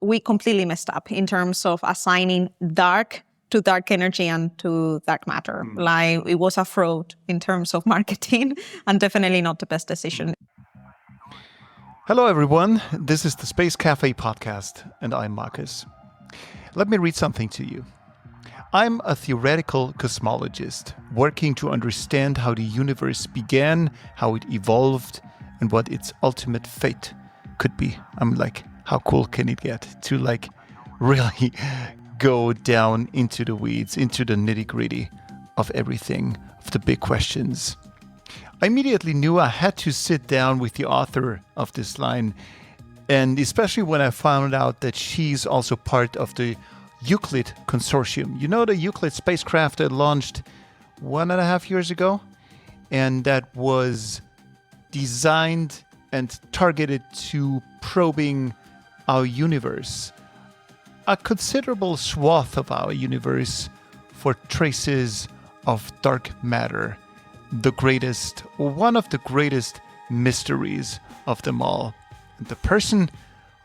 we completely messed up in terms of assigning dark to dark energy and to dark matter. Like, it was a fraud in terms of marketing and definitely not the best decision. Hello, everyone. This is the Space Café Podcast, and I'm Marcus. Let me read something to you. I'm a theoretical cosmologist working to understand how the universe began, how it evolved, and what its ultimate fate could be. I'm like, how cool can it get to really go down into the weeds, into the nitty-gritty of everything, of the big questions. I immediately knew I had to sit down with the author of this line, and especially when I found out that she's also part of the Euclid consortium. You know, the Euclid spacecraft that launched 1.5 years ago? And that was designed and targeted to probing our universe, a considerable swath of our universe, for traces of dark matter, the greatest, or one of the greatest mysteries of them all. And the person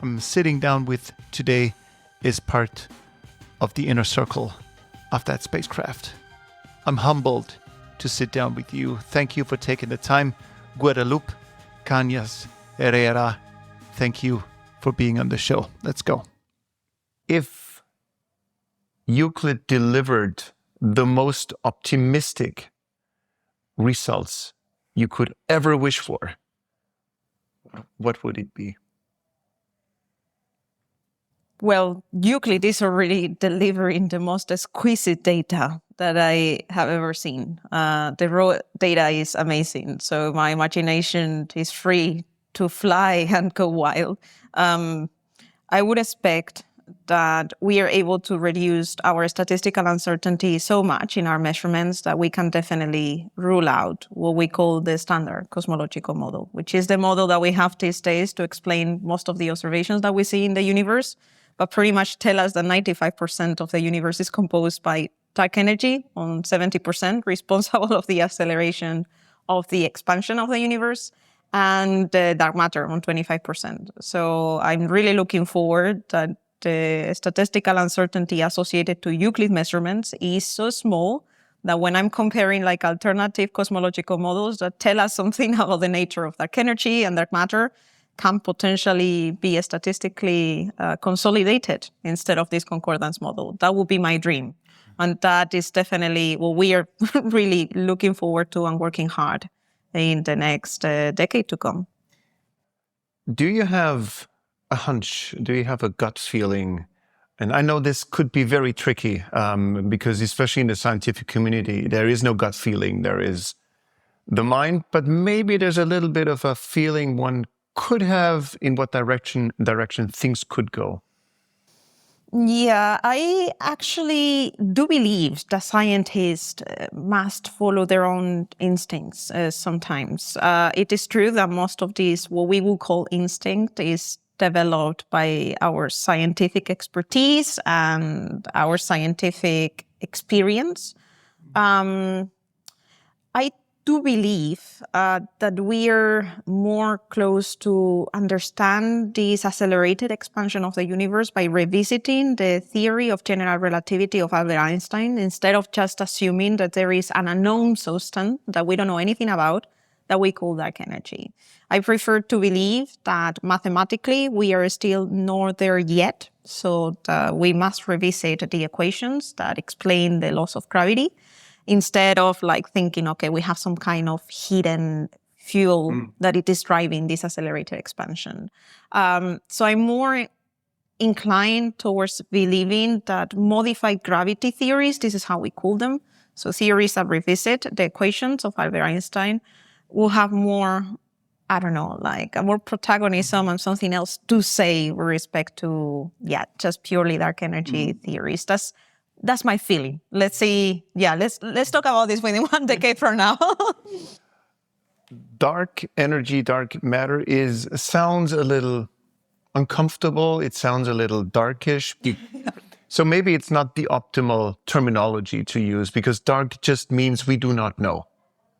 I'm sitting down with today is part of the inner circle of that spacecraft. I'm humbled to sit down with you. Thank you for taking the time. Guadalupe Cañas Herrera, thank you for being on the show. Let's go. If Euclid delivered the most optimistic results you could ever wish for, what would it be? Well, Euclid is already delivering the most exquisite data that I have ever seen. The raw data is amazing, so my imagination is free to fly and go wild. I would expect that we are able to reduce our statistical uncertainty so much in our measurements that we can definitely rule out what we call the standard cosmological model, which is the model that we have these days to explain most of the observations that we see in the universe, but pretty much tell us that 95% of the universe is composed by dark energy, on 70% responsible of the acceleration of the expansion of the universe, and dark matter on 25%. So I'm really looking forward that the statistical uncertainty associated to Euclid measurements is so small that when I'm comparing alternative cosmological models that tell us something about the nature of dark energy and dark matter can potentially be statistically consolidated instead of this concordance model. That would be my dream. And that is definitely what we are really looking forward to and working hard in the next decade to come. Do you have a hunch? Do you have a gut feeling? And I know this could be very tricky because especially in the scientific community, there is no gut feeling. There is the mind, but maybe there's a little bit of a feeling one could have in what direction things could go. Yeah, I actually do believe that scientists must follow their own instincts sometimes. It is true that most of this, what we would call instinct, is developed by our scientific expertise and our scientific experience. I do believe that we're more close to understand this accelerated expansion of the universe by revisiting the theory of general relativity of Albert Einstein, instead of just assuming that there is an unknown substance that we don't know anything about that we call dark energy. I prefer to believe that mathematically we are still not there yet, so we must revisit the equations that explain the laws of gravity, instead of thinking, okay, we have some kind of hidden fuel that it is driving this accelerated expansion. So I'm more inclined towards believing that modified gravity theories, this is how we call them, so theories that revisit the equations of Albert Einstein, will have more, more protagonism and something else to say with respect to, just purely dark energy theories. That's my feeling. Let's see. Let's talk about this within 1 decade from now. Dark energy, dark matter sounds a little uncomfortable. It sounds a little darkish. So maybe it's not the optimal terminology to use, because dark just means we do not know.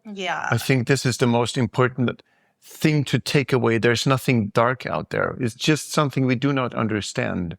Yeah. I think this is the most important thing to take away. There's nothing dark out there. It's just something we do not understand.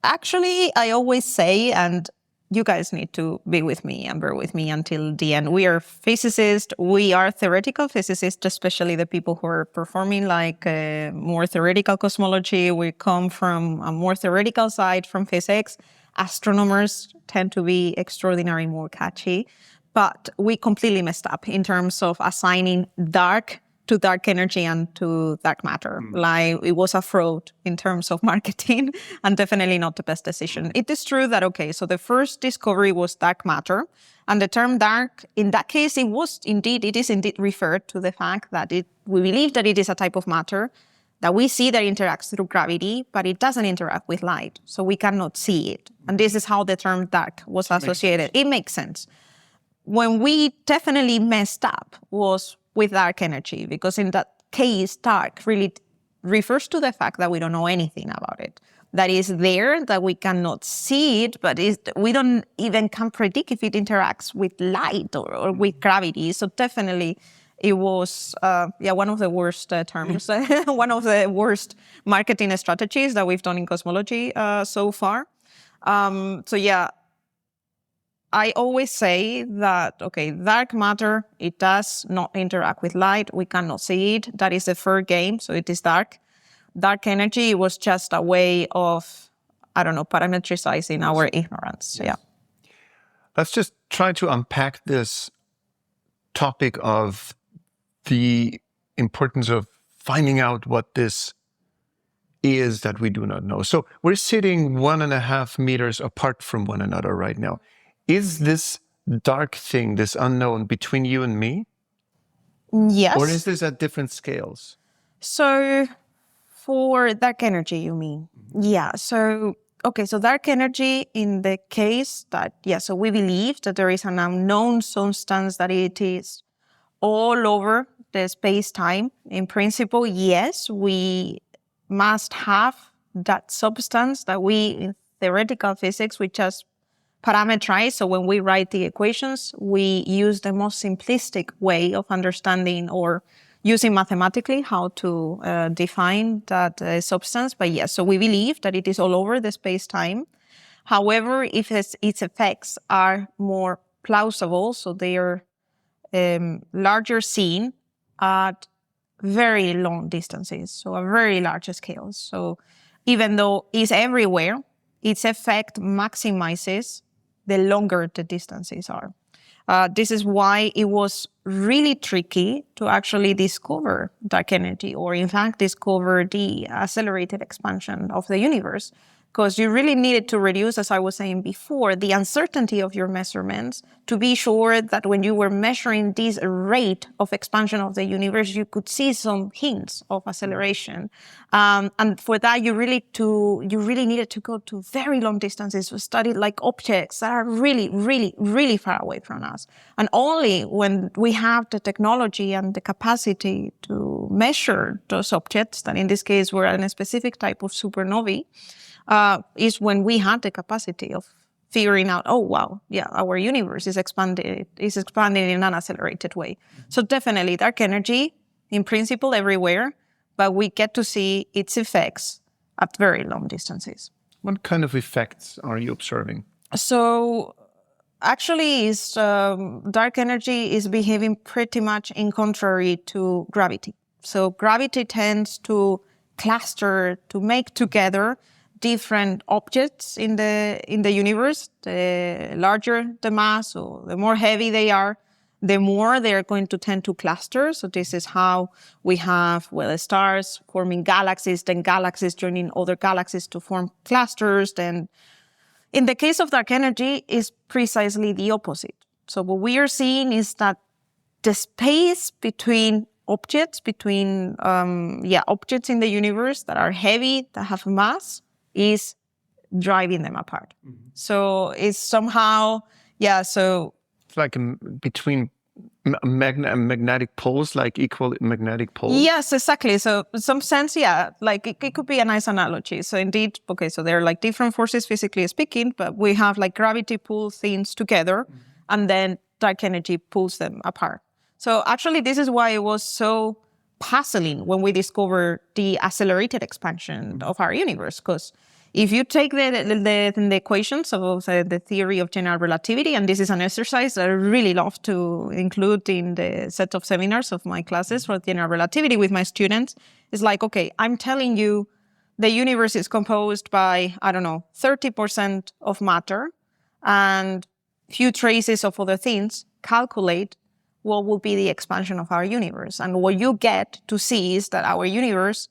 Actually, I always say, and you guys need to be with me and bear with me until the end. We are physicists. We are theoretical physicists, especially the people who are performing like more theoretical cosmology. We come from a more theoretical side from physics. Astronomers tend to be extraordinarily more catchy, but we completely messed up in terms of assigning dark to dark energy and to dark matter. Like it was a fraud in terms of marketing and definitely not the best decision. It is true that, okay, so the first discovery was dark matter, and the term dark, in that case, it is indeed referred to the fact that we believe that it is a type of matter that we see that interacts through gravity, but it doesn't interact with light, so we cannot see it. And this is how the term dark was associated. It makes sense. When we definitely messed up was with dark energy, because in that case, dark really refers to the fact that we don't know anything about it. That is there, that we cannot see it, but we don't even can predict if it interacts with light or with gravity. So definitely it was, one of the worst terms, one of the worst marketing strategies that we've done in cosmology so far. I always say that, okay, dark matter, it does not interact with light. We cannot see it. That is the fair game, so it is dark. Dark energy was just a way of, parametricizing our ignorance. Yes. Yeah. Let's just try to unpack this topic of the importance of finding out what this is that we do not know. So we're sitting 1.5 meters apart from one another right now. Is this dark thing, this unknown, between you and me? Yes. Or is this at different scales? So for dark energy, you mean? Yeah. So dark energy in the case that, so we believe that there is an unknown substance, that it is all over the space-time. In principle, yes, we must have that substance that we, in theoretical physics, we just parameterize. So when we write the equations, we use the most simplistic way of understanding or using mathematically how to define that substance. But yes, so we believe that it is all over the space-time. However, if its effects are more plausible, so they are larger seen at very long distances, so a very large scale. So even though it's everywhere, its effect maximizes the longer the distances are. This is why it was really tricky to actually discover dark energy, or in fact discover the accelerated expansion of the universe, because you really needed to reduce, as I was saying before, the uncertainty of your measurements to be sure that when you were measuring this rate of expansion of the universe, you could see some hints of acceleration. And for that, you really needed to go to very long distances to study like objects that are really, really, really far away from us. And only when we have the technology and the capacity to measure those objects, that in this case were in a specific type of supernovae, is when we had the capacity of figuring out, our universe is expanding in an accelerated way. So definitely dark energy, in principle, everywhere, but we get to see its effects at very long distances. What kind of effects are you observing? So actually, dark energy is behaving pretty much in contrary to gravity. So gravity tends to cluster, to make together different objects in the universe. The larger the mass, or the more heavy they are, the more they are going to tend to cluster. So this is how we have stars forming galaxies, then galaxies joining other galaxies to form clusters. Then in the case of dark energy, is precisely the opposite. So what we are seeing is that the space between objects, objects in the universe that are heavy, that have mass, is driving them apart. Mm-hmm. So it's somehow, so... It's like between magnetic poles, like equal magnetic poles? Yes, exactly. So in some sense, like it could be a nice analogy. So indeed, so they're like different forces physically speaking, but we have like gravity pulls things together, and then dark energy pulls them apart. So actually, this is why it was so puzzling when we discover the accelerated expansion of our universe. Because if you take the equations of the theory of general relativity, and this is an exercise that I really love to include in the set of seminars of my classes for general relativity with my students, it's like, okay, I'm telling you the universe is composed by, 30% of matter and few traces of other things. Calculate what will be the expansion of our universe. And what you get to see is that our universe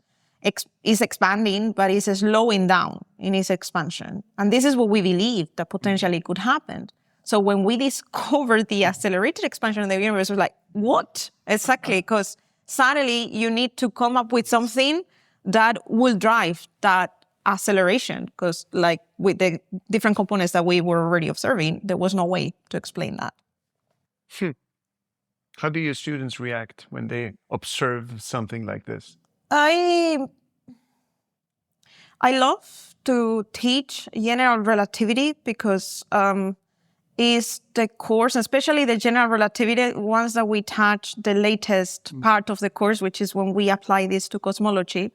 is expanding, but is slowing down in its expansion. And this is what we believe that potentially could happen. So when we discovered the accelerated expansion of the universe, we're like, what? Exactly, because suddenly you need to come up with something that will drive that acceleration, because like with the different components that we were already observing, there was no way to explain that. How do your students react when they observe something like this? I love to teach general relativity because is the course, especially the general relativity ones that we touch the latest part of the course, which is when we apply this to cosmology.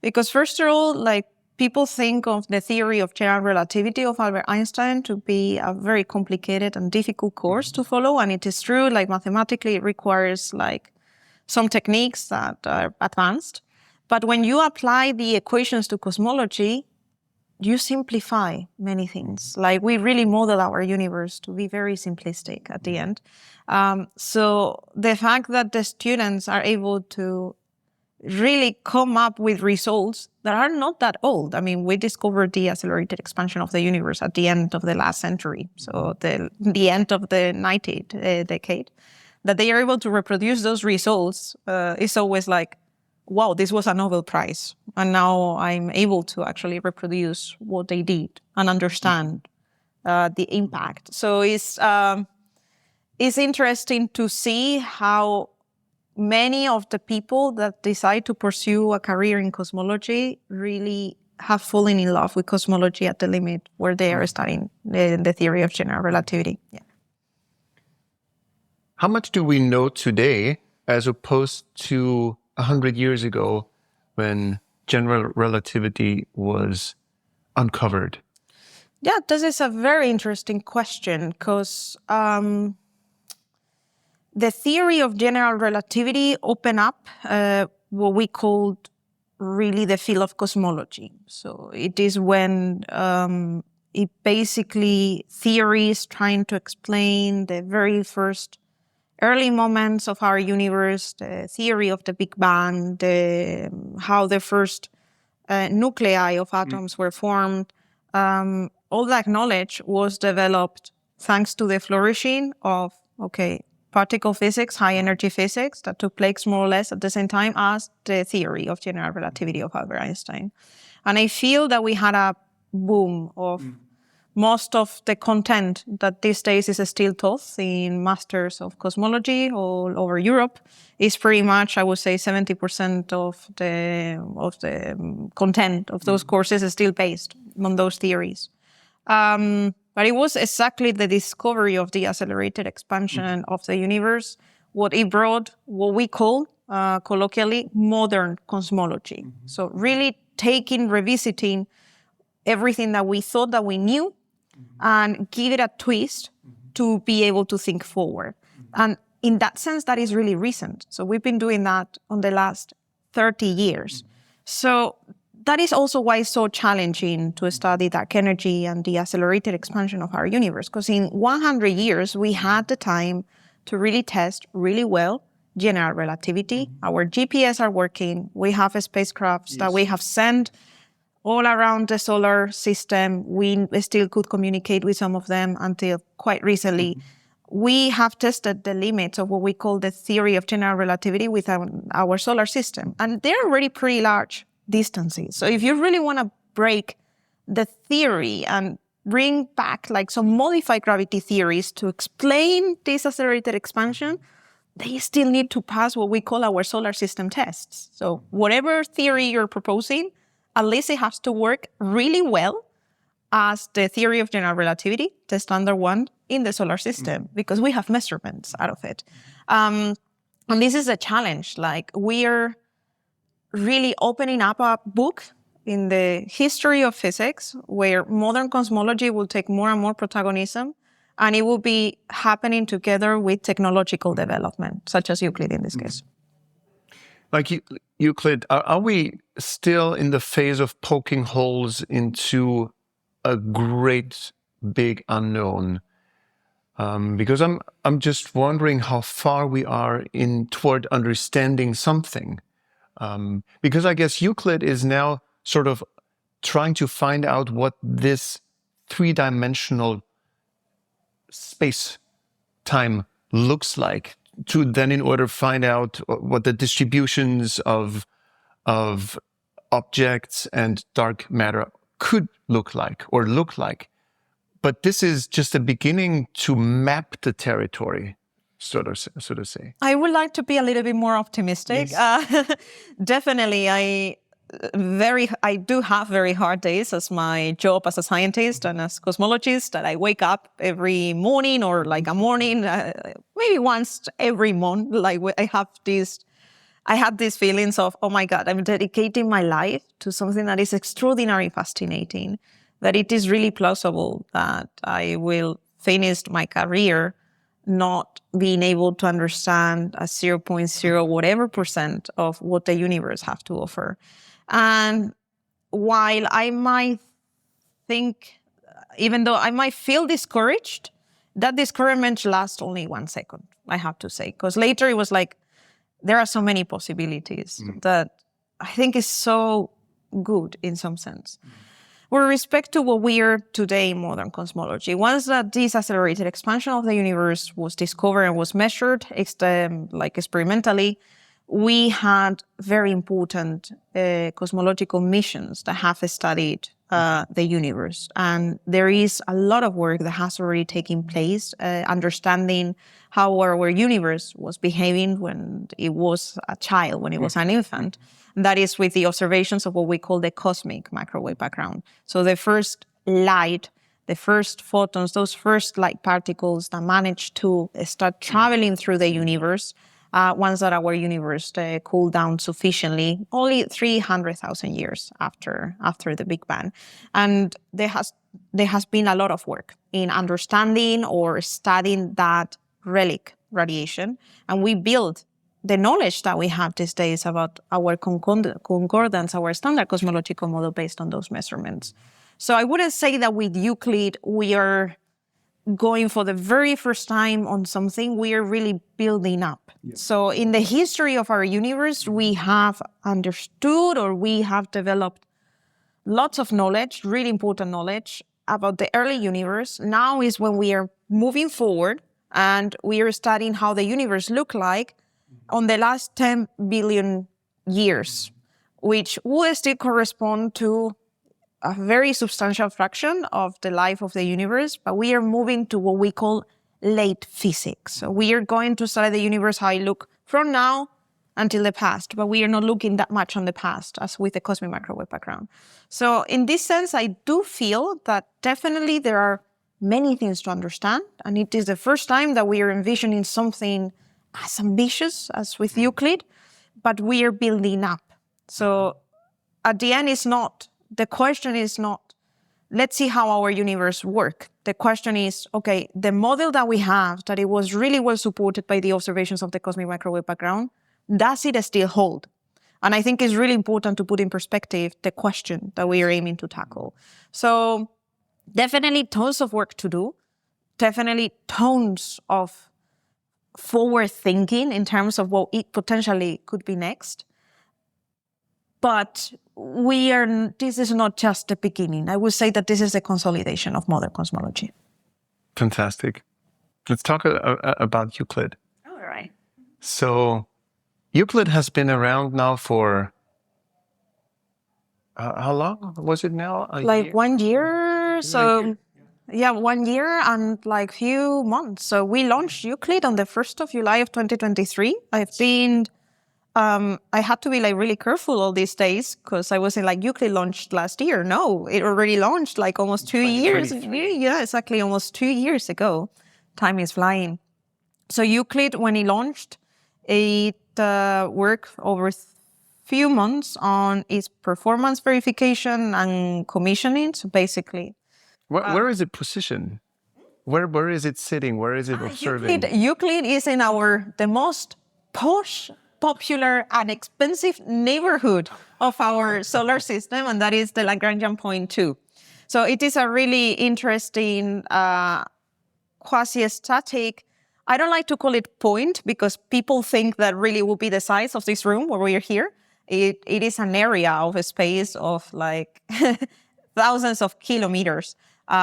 Because first of all, like people think of the theory of general relativity of Albert Einstein to be a very complicated and difficult course to follow. And it is true, like mathematically, it requires like some techniques that are advanced. But when you apply the equations to cosmology, you simplify many things. Like we really model our universe to be very simplistic at the end. So the fact that the students are able to really come up with results that are not that old. I mean, we discovered the accelerated expansion of the universe at the end of the last century. So the end of the 19th decade. That they are able to reproduce those results is always like, wow, this was a Nobel Prize. And now I'm able to actually reproduce what they did and understand the impact. So it's interesting to see how many of the people that decide to pursue a career in cosmology really have fallen in love with cosmology at the limit where they are studying the theory of general relativity. Yeah. How much do we know today as opposed to 100 years ago when general relativity was uncovered? Yeah, this is a very interesting question because the theory of general relativity opened up what we called really the field of cosmology. So it is when it basically theories trying to explain the very first early moments of our universe, the theory of the Big Bang, how the first nuclei of atoms were formed. All that knowledge was developed thanks to the flourishing of, particle physics, high energy physics that took place more or less at the same time as the theory of general relativity of Albert Einstein. And I feel that we had a boom of most of the content that these days is still taught in masters of cosmology all over Europe is pretty much, I would say, 70% of the content of those courses is still based on those theories. But it was exactly the discovery of the accelerated expansion of the universe, what it brought, what we call colloquially modern cosmology. So really revisiting everything that we thought that we knew and give it a twist to be able to think forward. And in that sense, that is really recent. So we've been doing that on the last 30 years. So that is also why it's so challenging to study dark energy and the accelerated expansion of our universe. Because in 100 years, we had the time to really test really well general relativity. Our GPS are working. We have spacecrafts that we have sent all around the solar system. We still could communicate with some of them until quite recently. We have tested the limits of what we call the theory of general relativity with our solar system. And they're already pretty large distances. So if you really want to break the theory and bring back like some modified gravity theories to explain this accelerated expansion, they still need to pass what we call our solar system tests. So whatever theory you're proposing, at least it has to work really well as the theory of general relativity, the standard one in the solar system, because we have measurements out of it. And this is a challenge. Like, we're really opening up a book in the history of physics where modern cosmology will take more and more protagonism, and it will be happening together with technological development, such as Euclid in this case. Like Euclid, are we still in the phase of poking holes into a great big unknown? Because I'm just wondering how far we are toward understanding something. Because I guess Euclid is now sort of trying to find out what this three-dimensional space-time looks like, to then in order find out what the distributions of objects and dark matter could look like. But this is just a beginning to map the territory, so to say. I would like to be a little bit more optimistic. Yes. Definitely, I do have very hard days as my job as a scientist and as cosmologist, that I wake up every morning, or like a morning, maybe once every month. Like, I had these feelings of, oh my God, I'm dedicating my life to something that is extraordinarily fascinating, that it is really plausible that I will finish my career not being able to understand a 0.0 whatever % of what the universe have to offer. And while I might think, even though I might feel discouraged, that discouragement lasts only 1 second, I have to say. Because later it was like, there are so many possibilities that I think is so good in some sense. With respect to what we are today in modern cosmology, once that this accelerated expansion of the universe was discovered and was measured experimentally, we had very important cosmological missions that have studied the universe. And there is a lot of work that has already taken place, understanding how our universe was behaving when it was a child, when it was an infant. That is with the observations of what we call the cosmic microwave background. So the first light, the first photons, those first light particles that managed to start traveling through the universe, once that our universe cooled down sufficiently, only 300,000 years after the Big Bang. And there has been a lot of work in understanding or studying that relic radiation. And we built the knowledge that we have these days about our concordance, our standard cosmological model based on those measurements. So I wouldn't say that with Euclid, we are going for the very first time on something. We are really building up. Yeah. So in the history of our universe, we have understood, or we have developed lots of knowledge, really important knowledge about the early universe. Now is when we are moving forward and we are studying how the universe looked like on the last 10 billion years, which would still correspond to a very substantial fraction of the life of the universe, but we are moving to what we call late physics. So we are going to study the universe how it looks from now until the past, but we are not looking that much on the past as with the cosmic microwave background. So in this sense, I do feel that definitely there are many things to understand, and it is the first time that we are envisioning something as ambitious as with Euclid, but we are building up. So at the end, the question is not, let's see how our universe works. The question is, okay, the model that we have, that it was really well supported by the observations of the cosmic microwave background, does it still hold? And I think it's really important to put in perspective the question that we are aiming to tackle. So definitely tons of work to do, definitely tons of forward thinking in terms of what it potentially could be next. But this is not just the beginning. I would say that this is a consolidation of modern cosmology. Fantastic. Let's talk about Euclid. All right. So Euclid has been around now for how long was it now? Like year? 1 year. So yeah, 1 year and like few months. So we launched Euclid on the 1st of July of 2023. I had to be like really careful all these days because I wasn't like Euclid launched last year. No, it already launched like almost 2 years. Yeah, exactly. Almost 2 years ago. Time is flying. So Euclid, when it launched, It worked over few months on its performance verification and commissioning. So basically, Where is it positioned? Where is it sitting? Where is it observing? Euclid is in the most posh, popular, and expensive neighborhood of our solar system, and that is the Lagrangian point 2. So it is a really interesting quasi-static. I don't like to call it point because people think that really will be the size of this room where we are here. It is an area of a space of like thousands of kilometers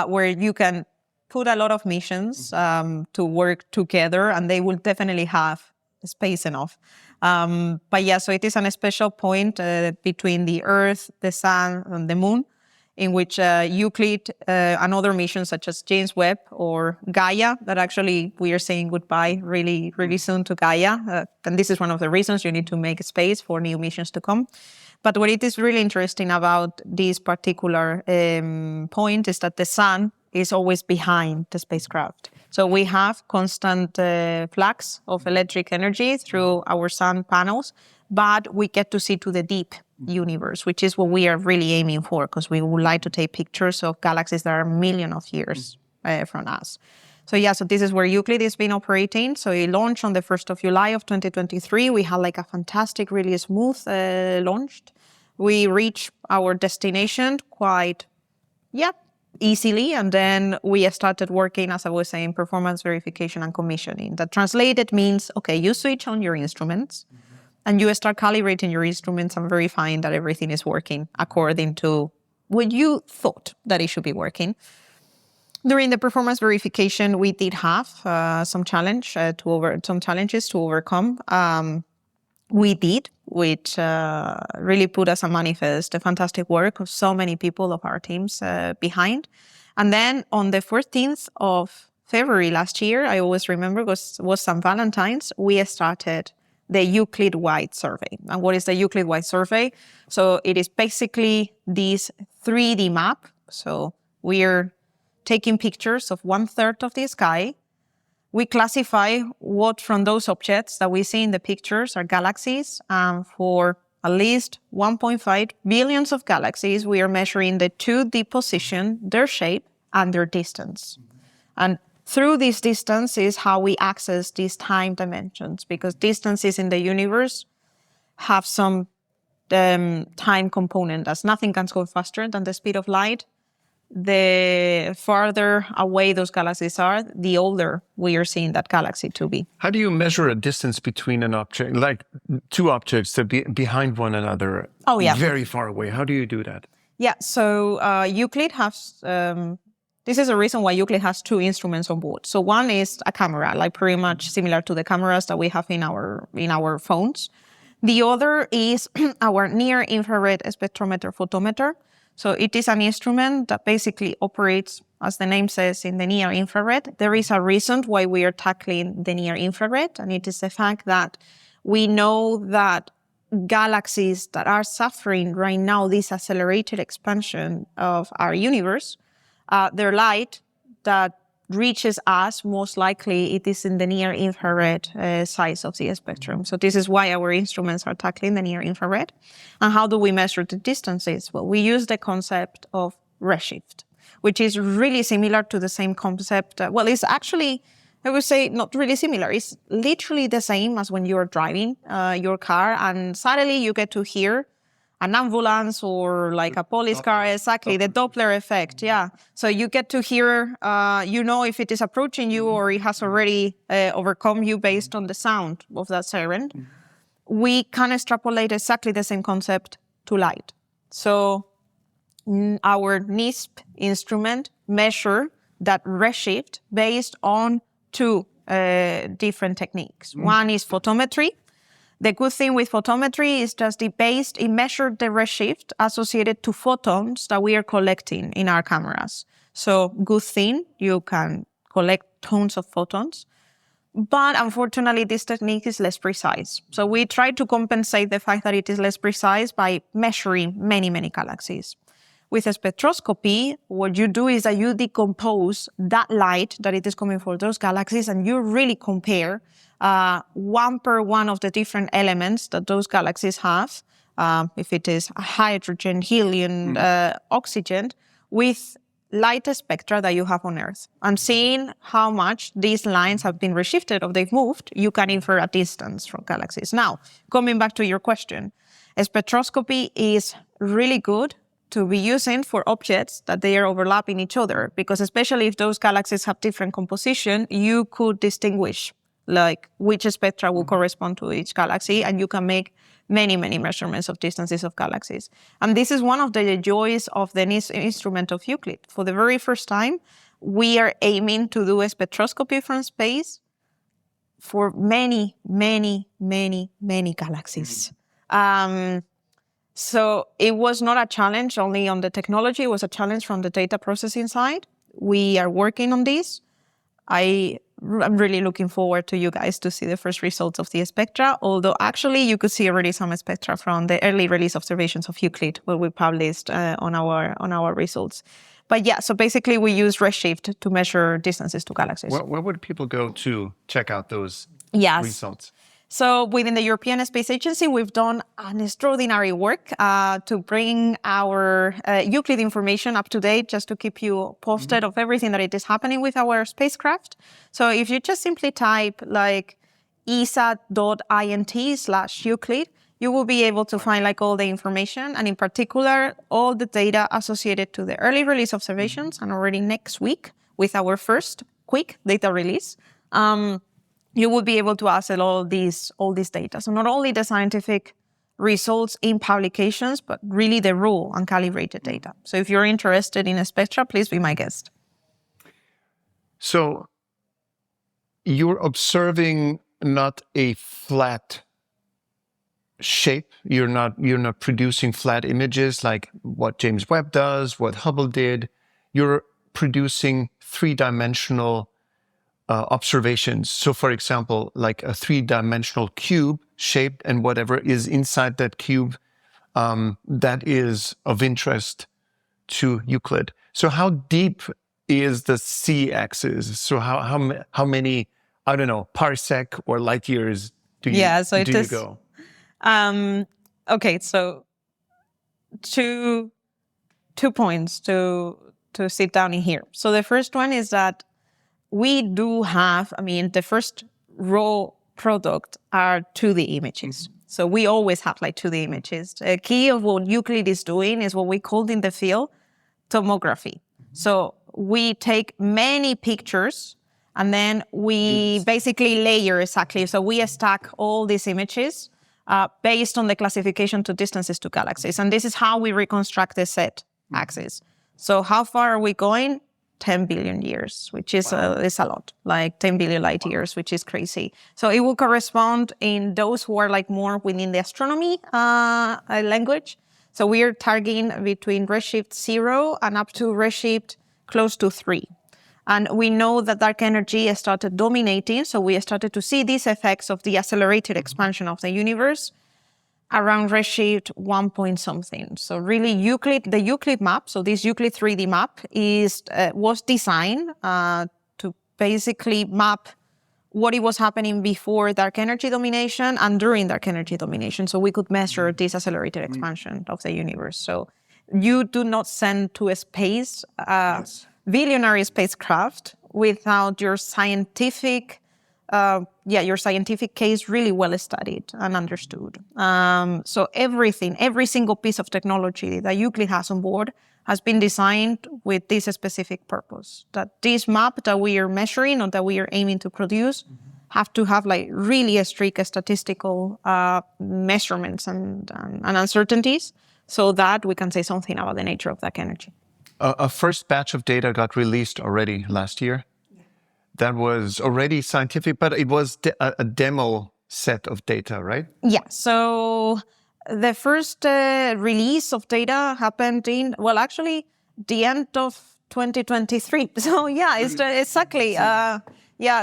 where you can put a lot of missions to work together, and they will definitely have space enough. But yeah, so it is a special point between the Earth, the Sun, and the Moon, in which Euclid and other missions such as James Webb or Gaia, that actually we are saying goodbye really, really soon to Gaia. And this is one of the reasons you need to make space for new missions to come. But what it is really interesting about this particular point is that the sun is always behind the spacecraft. So we have constant flux of electric energy through our sun panels, but we get to see to the deep universe, which is what we are really aiming for, because we would like to take pictures of galaxies that are millions of years from us. So yeah, so this is where Euclid has been operating. So it launched on the 1st of July of 2023. We had like a fantastic, really smooth launch. We reached our destination quite, easily. And then we started working, as I was saying, performance verification and commissioning. That translated means, okay, you switch on your instruments and you start calibrating your instruments and verifying that everything is working according to what you thought that it should be working. During the performance verification, we did have some challenges to overcome. We did, which really put us on manifest the fantastic work of so many people of our teams behind. And then on the 14th of February last year, I always remember because it was St. Valentine's, we started the Euclid-wide survey. And what is the Euclid-wide survey? So it is basically this 3D map. So we're taking pictures of 1/3 of the sky. We classify what from those objects that we see in the pictures are galaxies. And for at least 1.5 billions of galaxies, we are measuring the 2D position, their shape, and their distance. And through this distance is how we access these time dimensions, because distances in the universe have some time component, as nothing can go faster than the speed of light. The farther away those galaxies are, the older we are seeing that galaxy to be. How do you measure a distance between an object, like two objects that be behind one another? Oh, yeah. Very far away. How do you do that? Yeah, so Euclid has, this is a reason why Euclid has two instruments on board. So one is a camera, like pretty much similar to the cameras that we have in our phones. The other is our near-infrared spectrometer photometer. So it is an instrument that basically operates, as the name says, in the near-infrared. There is a reason why we are tackling the near-infrared, and it is the fact that we know that galaxies that are suffering right now this accelerated expansion of our universe, their light that reaches us, most likely it is in the near-infrared size of the spectrum. So this is why our instruments are tackling the near-infrared. And how do we measure the distances? Well, we use the concept of redshift, which is really similar to the same concept. Well, it's actually, I would say, not really similar. It's literally the same as when you're driving your car and suddenly you get to hear an ambulance or like a police car, exactly, the Doppler effect, yeah. So you get to hear, you know if it is approaching you or it has already overcome you based on the sound of that siren. We can extrapolate exactly the same concept to light. So our NISP instrument measure that redshift based on two different techniques. One is photometry. The good thing with photometry is just it measured the redshift associated to photons that we are collecting in our cameras. So good thing, you can collect tons of photons. But unfortunately, this technique is less precise. So we try to compensate the fact that it is less precise by measuring many, many galaxies. With a spectroscopy, what you do is that you decompose that light that it is coming from those galaxies, and you really compare one per one of the different elements that those galaxies have, if it is hydrogen, helium, oxygen, with light spectra that you have on Earth. And seeing how much these lines have been reshifted or they've moved, you can infer a distance from galaxies. Now, coming back to your question, spectroscopy is really good to be using for objects that they are overlapping each other, because especially if those galaxies have different composition, you could distinguish like which spectra will correspond to each galaxy, and you can make many, many measurements of distances of galaxies. And this is one of the joys of the instrument of Euclid. For the very first time, we are aiming to do a spectroscopy from space for many, many, many, many galaxies. So it was not a challenge only on the technology, it was a challenge from the data processing side. We are working on this. I'm really looking forward to you guys to see the first results of the spectra, although actually you could see already some spectra from the early release observations of Euclid, where we published on our results. But yeah, so basically we use redshift to measure distances to galaxies. Where would people go to check out those results? So within the European Space Agency, we've done an extraordinary work to bring our Euclid information up to date, just to keep you posted of everything that it is happening with our spacecraft. So if you just simply type like esat.int/Euclid, you will be able to find like all the information, and in particular, all the data associated to the early release observations, and already next week with our first quick data release. You will be able to access all these data. So not only the scientific results in publications, but really the raw and calibrated data. So if you're interested in a spectra, please be my guest. So you're observing not a flat shape. You're not producing flat images like what James Webb does, what Hubble did. You're producing three-dimensional observations. So, for example, like a three-dimensional cube shaped, and whatever is inside that cube that is of interest to Euclid. So, how deep is the z-axis? So, how many, I don't know, parsec or light years do you go? Okay, so two points to sit down in here. So the first one is that we do have, the first raw product are 2D images. So we always have like 2D images. The key of what Euclid is doing is what we called in the field tomography. So we take many pictures and then we basically layer exactly. So we stack all these images based on the classification to distances to galaxies. And this is how we reconstruct the Z axis. So how far are we going? 10 billion years, which is is a lot, like 10 billion light years, which is crazy. So it will correspond in those who are like more within the astronomy language. So we are targeting between redshift 0 and up to redshift close to 3. And we know that dark energy started dominating. So we started to see these effects of the accelerated expansion of the universe around redshift 1 point something. So really the Euclid map, so this Euclid 3D map was designed to basically map what it was happening before dark energy domination and during dark energy domination. So we could measure this accelerated expansion of the universe. So you do not send to a space billionary spacecraft without your scientific case really well studied and understood. So every single piece of technology that Euclid has on board has been designed with this specific purpose, that this map that we are measuring or that we are aiming to produce have to have like really a strict statistical measurements and uncertainties so that we can say something about the nature of dark energy. A first batch of data got released already last year. That was already scientific, but it was a demo set of data, right? Yeah. So the first release of data happened in, the end of 2023. So yeah, it's exactly.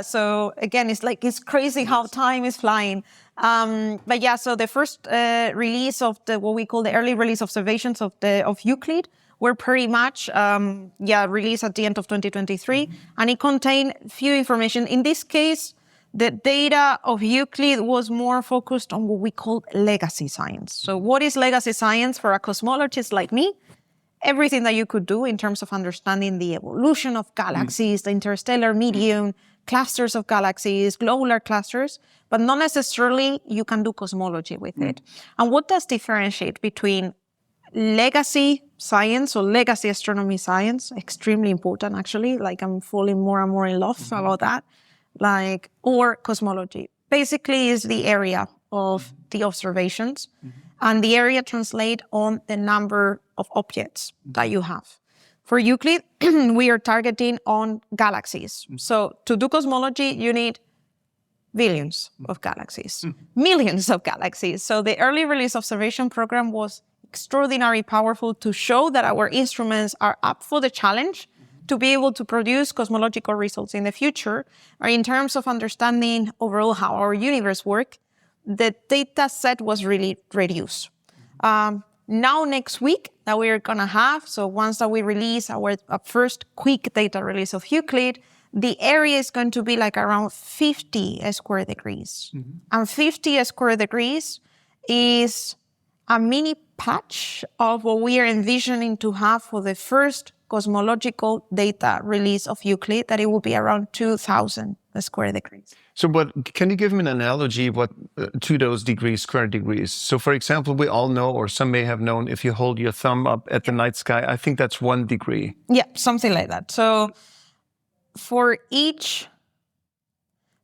So again, it's crazy how time is flying. So the first release of what we call the early release observations of Euclid were pretty much released at the end of 2023, and it contained few information. In this case, the data of Euclid was more focused on what we call legacy science. So what is legacy science for a cosmologist like me? Everything that you could do in terms of understanding the evolution of galaxies, the interstellar medium, clusters of galaxies, globular clusters, but not necessarily you can do cosmology with it. And what does differentiate between legacy science or legacy astronomy science? Extremely important, actually. Like, I'm falling more and more in love about that. Or cosmology. Basically is the area of the observations, and the area translate on the number of objects that you have. For Euclid, we are targeting on galaxies. So to do cosmology, you need billions of galaxies, millions of galaxies. So the early release observation program was extraordinarily powerful to show that our instruments are up for the challenge to be able to produce cosmological results in the future, or in terms of understanding overall how our universe works, the data set was really reduced. Now next week that we're gonna have, so once that we release our first quick data release of Euclid, the area is going to be like around 50 square degrees. And 50 square degrees is a mini patch of what we are envisioning to have for the first cosmological data release of Euclid, that it will be around 2,000 square degrees. So can you give me an analogy to those square degrees? So for example, we all know, or some may have known, if you hold your thumb up at the night sky, I think that's 1 degree. Yeah, something like that.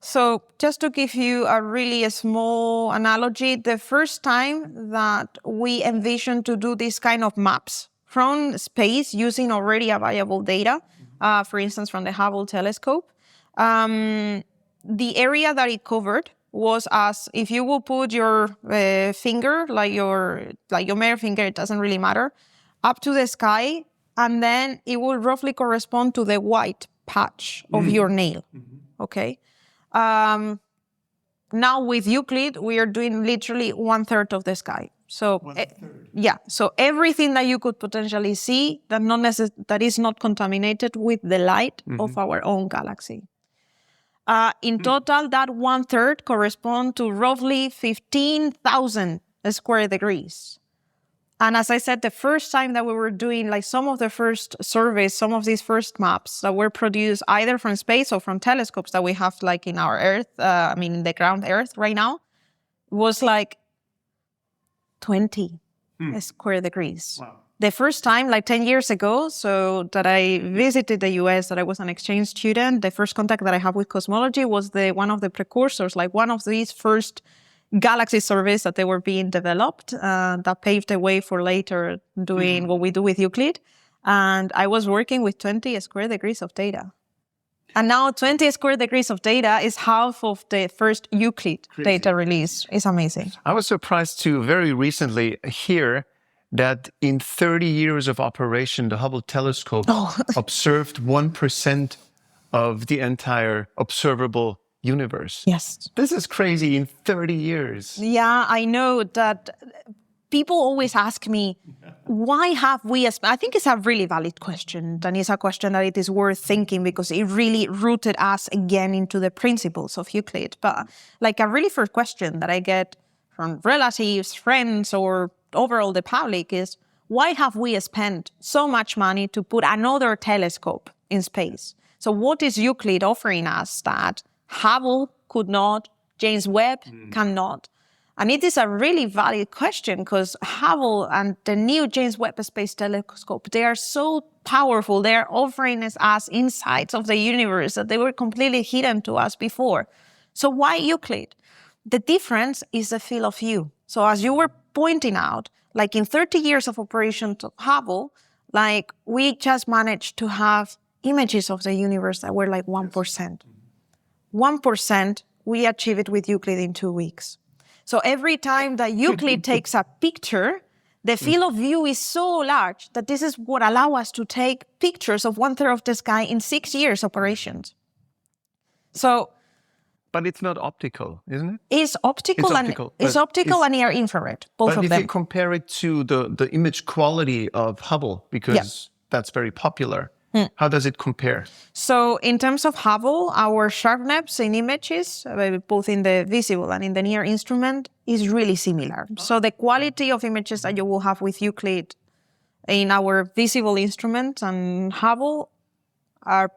So just to give you a really small analogy, the first time that we envisioned to do this kind of maps from space using already available data, for instance, from the Hubble telescope, the area that it covered was as if you will put your finger, like your middle finger, it doesn't really matter, up to the sky, and then it will roughly correspond to the white patch of your nail. Okay. Now with Euclid, we are doing literally 1/3 of the sky. So so everything that you could potentially see that is not contaminated with the light of our own galaxy. In total, that 1/3 correspond to roughly 15,000 square degrees. And as I said, the first time that we were doing like some of the first surveys, some of these first maps that were produced either from space or from telescopes that we have like in our Earth, in the ground Earth right now, was like 20 square degrees. Wow. The first time, like 10 years ago, so that I visited the US, that I was an exchange student, the first contact that I have with cosmology was one of the precursors, like one of these first galaxy surveys that they were being developed that paved the way for later doing what we do with Euclid. And I was working with 20 square degrees of data. And now 20 square degrees of data is half of the first Euclid data release. It's amazing. I was surprised to very recently hear that in 30 years of operation, the Hubble telescope observed 1% of the entire observable universe. Yes. This is crazy in 30 years. Yeah, I know that people always ask me, why have we, I think it's a really valid question, and it's a question that it is worth thinking because it really rooted us again into the principles of Euclid. But like a really first question that I get from relatives, friends, or overall the public is, why have we spent so much money to put another telescope in space? So what is Euclid offering us that Hubble could not, James Webb cannot? And it is a really valid question because Hubble and the new James Webb Space Telescope, they are so powerful. They are offering us insights of the universe that they were completely hidden to us before. So why Euclid? The difference is the field of view. So as you were pointing out, like in 30 years of operation of Hubble, like we just managed to have images of the universe that were like 1%. 1%, we achieve it with Euclid in 2 weeks. So every time that Euclid takes a picture, the field of view is so large that this is what allows us to take pictures of 1/3 of the sky in 6 years operations. So But it's not optical, isn't it? It's optical, It's optical, and near infrared, both of But if them. you compare it to the image quality of Hubble, because that's very popular, how does it compare? So in terms of Hubble, our sharpness in images, both in the visible and in the near instrument, is really similar. So the quality of images that you will have with Euclid in our visible instrument and Hubble are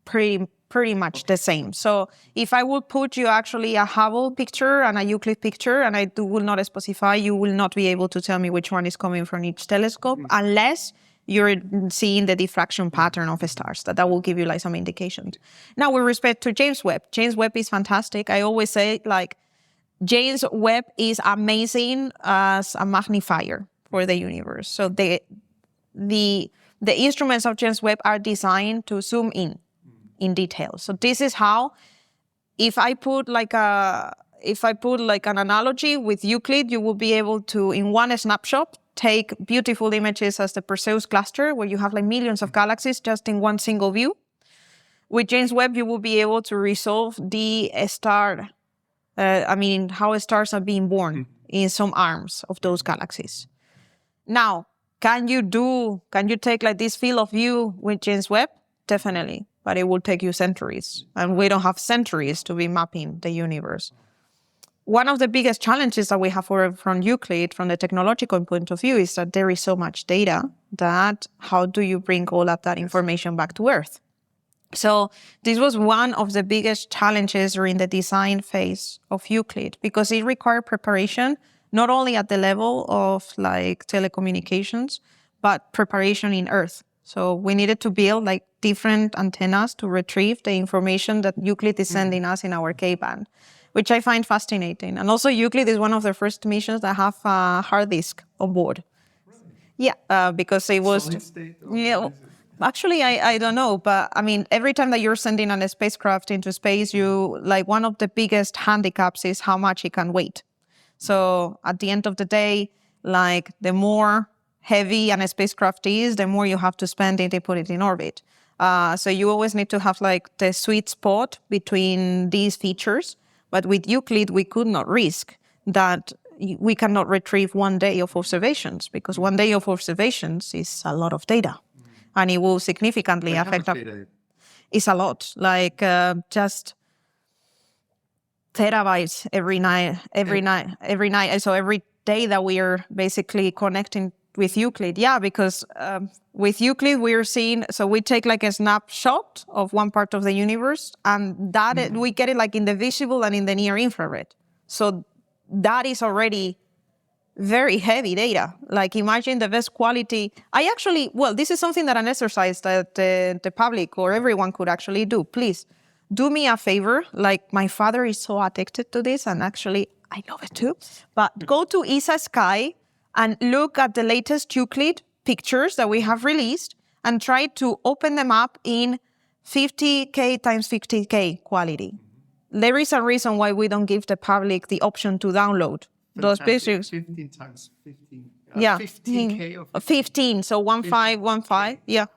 pretty much the same. So if I would put you actually a Hubble picture and a Euclid picture, and I will not specify, you will not be able to tell me which one is coming from each telescope unless you're seeing the diffraction pattern of stars. That will give you like some indications. Now, with respect to James Webb is fantastic. I always say like James Webb is amazing as a magnifier for the universe. So the instruments of James Webb are designed to zoom in detail. So this is how, if I put like an analogy with Euclid, you will be able to, in one snapshot, take beautiful images as the Perseus cluster, where you have like millions of galaxies just in one single view. With James Webb, you will be able to resolve the star, how stars are being born in some arms of those galaxies. Now, can you take like this field of view with James Webb? Definitely, but it will take you centuries, and we don't have centuries to be mapping the universe. One of the biggest challenges that we have from Euclid, from the technological point of view, is that there is so much data that how do you bring all of that information back to Earth? So this was one of the biggest challenges during the design phase of Euclid, because it required preparation, not only at the level of like telecommunications, but preparation in Earth. So we needed to build like different antennas to retrieve the information that Euclid is sending us in our K-band, which I find fascinating. And also Euclid is one of the first missions that have a hard disk on board. Yeah, because it was... Solid state? Actually, I don't know, but I mean, every time that you're sending a spacecraft into space, one of the biggest handicaps is how much it can weigh. So at the end of the day, like the more heavy a spacecraft is, the more you have to spend to put it in orbit. So you always need to have like the sweet spot between these features. But with Euclid, we could not risk that we cannot retrieve 1 day of observations, because 1 day of observations is a lot of data, and it will significantly affect. It's a lot, like just terabytes every night. So every day that we are basically connecting with Euclid, because with Euclid we are seeing, so we take like a snapshot of one part of the universe, and that we get it like in the visible and in the near infrared. So that is already very heavy data. Like imagine the best quality. This is something that an exercise that the public or everyone could actually do. Please do me a favor. Like my father is so addicted to this, and actually I love it too. But go to ESA Sky and look at the latest Euclid pictures that we have released and try to open them up in 50K times 50K quality. There is a reason why we don't give the public the option to download those pictures. 15 times 15. 15K or 15, so 1515, yeah.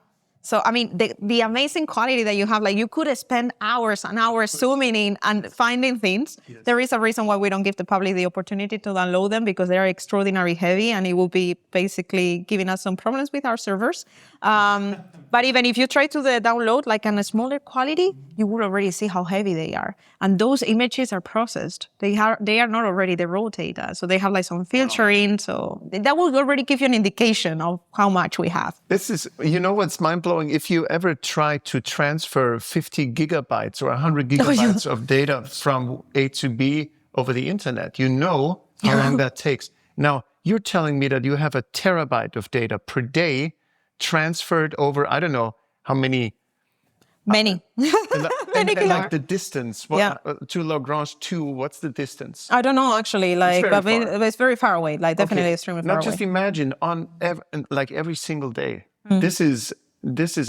So, I mean, the amazing quality that you have, like you could spend hours and hours zooming in and finding things. Yes. There is a reason why we don't give the public the opportunity to download them, because they are extraordinarily heavy and it will be basically giving us some problems with our servers. But even if you try to download like on a smaller quality, you will already see how heavy they are. And those images are processed. They are not already the raw data. So they have like some filtering. So that will already give you an indication of how much we have. This is, what's mind-blowing? If you ever try to transfer 50 gigabytes or 100 gigabytes of data from A to B over the internet, you know how long that takes. Now, you're telling me that you have a terabyte of data per day transferred over, I don't know how many. Many. and like the distance to Lagrange 2, what's the distance? I don't know, actually. It's very far away. Like definitely extremely far away. Now just imagine on every single day. This is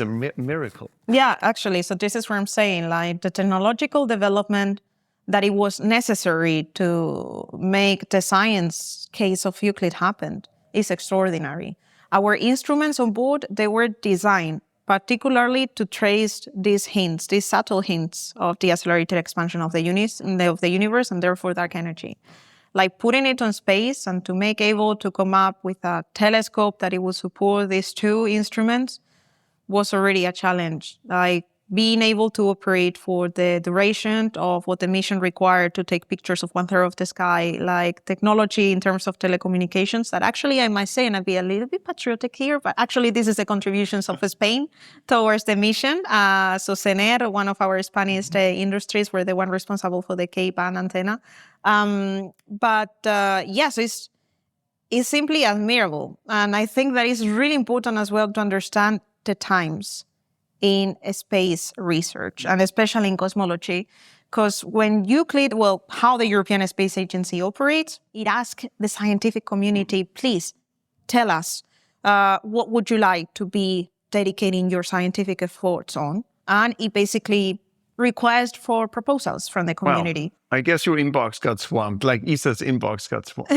a miracle. Yeah, actually. So this is what I'm saying. Like the technological development that it was necessary to make the science case of Euclid happen is extraordinary. Our instruments on board, they were designed particularly to trace these hints, these subtle hints of the accelerated expansion of the universe and therefore dark energy. Like putting it on space and to make able to come up with a telescope that it would support these two instruments was already a challenge. Like being able to operate for the duration of what the mission required to take pictures of 1/3 of the sky, like technology in terms of telecommunications that actually I might say, and I'll be a little bit patriotic here, but actually this is the contributions of Spain towards the mission. So CENER, one of our Spanish industries, were the one responsible for the K-band antenna. Yes, it's simply admirable. And I think that is really important as well to understand the times in space research, and especially in cosmology, because when Euclid, how the European Space Agency operates, it asks the scientific community, please tell us what would you like to be dedicating your scientific efforts on? And it basically requests for proposals from the community. Well, I guess your inbox got swamped, like ESA's inbox got swamped.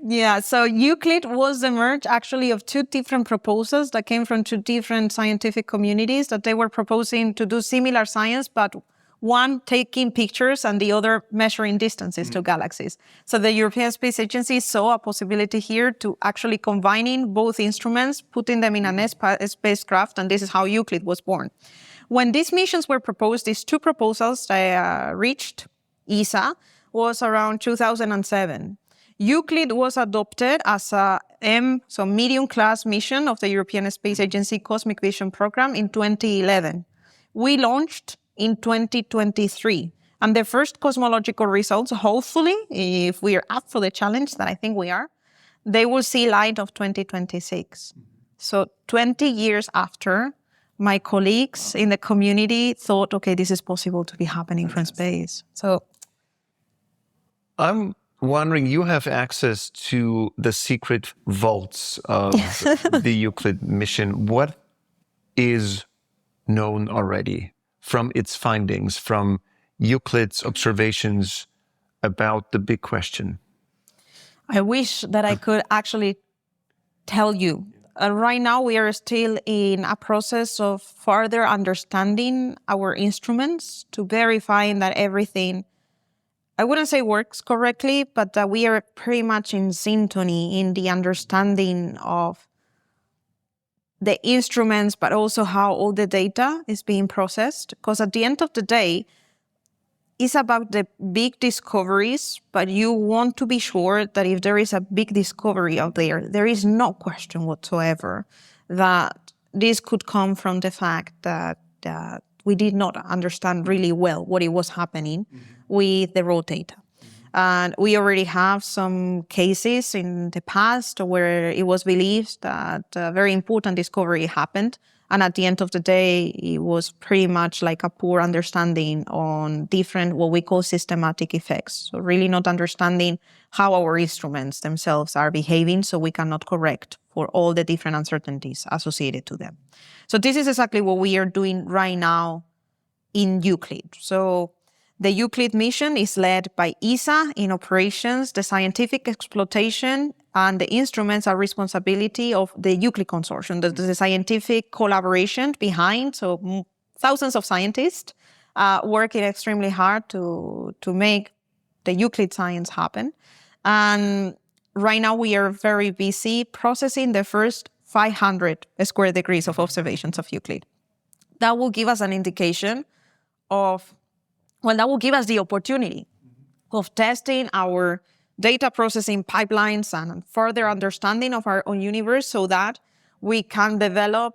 Yeah, so Euclid was the merge actually of two different proposals that came from two different scientific communities that they were proposing to do similar science, but one taking pictures and the other measuring distances to galaxies. So the European Space Agency saw a possibility here to actually combining both instruments, putting them in a spacecraft, and this is how Euclid was born. When these missions were proposed, these two proposals reached ESA was around 2007. Euclid was adopted as a medium-class mission of the European Space Agency Cosmic Vision Program in 2011. We launched in 2023. And the first cosmological results, hopefully, if we are up for the challenge, that I think we are, they will see light of 2026. So 20 years after, my colleagues in the community thought, okay, this is possible to be happening from space. So I'm wondering, you have access to the secret vaults of the Euclid mission. What is known already from its findings, from Euclid's observations about the big question? I wish that I could actually tell you. Right now, we are still in a process of further understanding our instruments to verifying that everything, I wouldn't say works correctly, but that we are pretty much in synchrony in the understanding of the instruments, but also how all the data is being processed. Because at the end of the day, it's about the big discoveries, but you want to be sure that if there is a big discovery out there, there is no question whatsoever that this could come from the fact that we did not understand really well what it was happening with the raw data. And we already have some cases in the past where it was believed that a very important discovery happened. And at the end of the day, it was pretty much like a poor understanding on different, what we call systematic effects. So really not understanding how our instruments themselves are behaving, so we cannot correct for all the different uncertainties associated to them. So this is exactly what we are doing right now in Euclid. So the Euclid mission is led by ESA in operations, the scientific exploitation, and the instruments are responsibility of the Euclid Consortium, the scientific collaboration behind. So thousands of scientists working extremely hard to make the Euclid science happen. And right now we are very busy processing the first 500 square degrees of observations of Euclid. That will give us an indication of, that will give us the opportunity of testing our data processing pipelines and further understanding of our own universe so that we can develop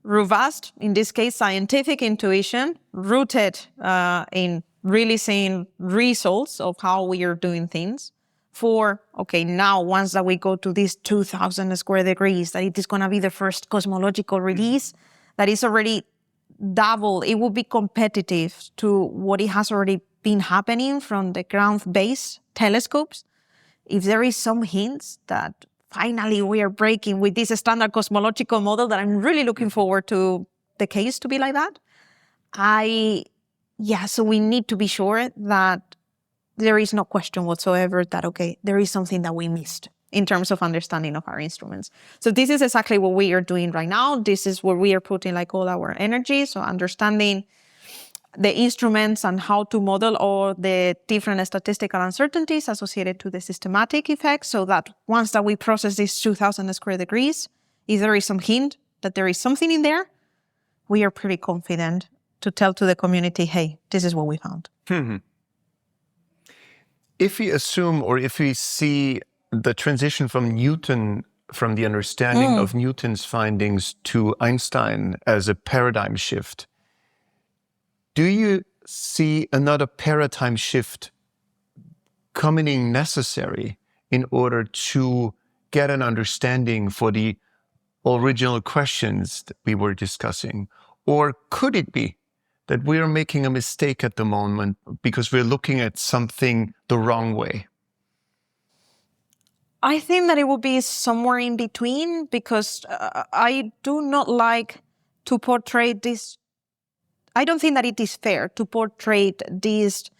robust, in this case, scientific intuition rooted in really seeing results of how we are doing things for, okay, now once that we go to these 2,000 square degrees, that it is going to be the first cosmological release that is already double, it will be competitive to what it has already been happening from the ground-based telescopes. If there is some hints that finally we are breaking with this standard cosmological model, that I'm really looking forward to the case to be like that. So we need to be sure that there is no question whatsoever that, okay, there is something that we missed in terms of understanding of our instruments. So this is exactly what we are doing right now. This is where we are putting like all our energy. So understanding the instruments and how to model all the different statistical uncertainties associated to the systematic effects, so that once that we process these 2,000 square degrees, if there is some hint that there is something in there, we are pretty confident to tell to the community, hey, this is what we found. If we assume, or if we see the transition from Newton, from the understanding of Newton's findings to Einstein as a paradigm shift, do you see another paradigm shift coming necessary in order to get an understanding for the original questions that we were discussing? Or could it be that we are making a mistake at the moment because we're looking at something the wrong way? I think that it will be somewhere in between, because I do not like to portray this. I don't think that it is fair to portray this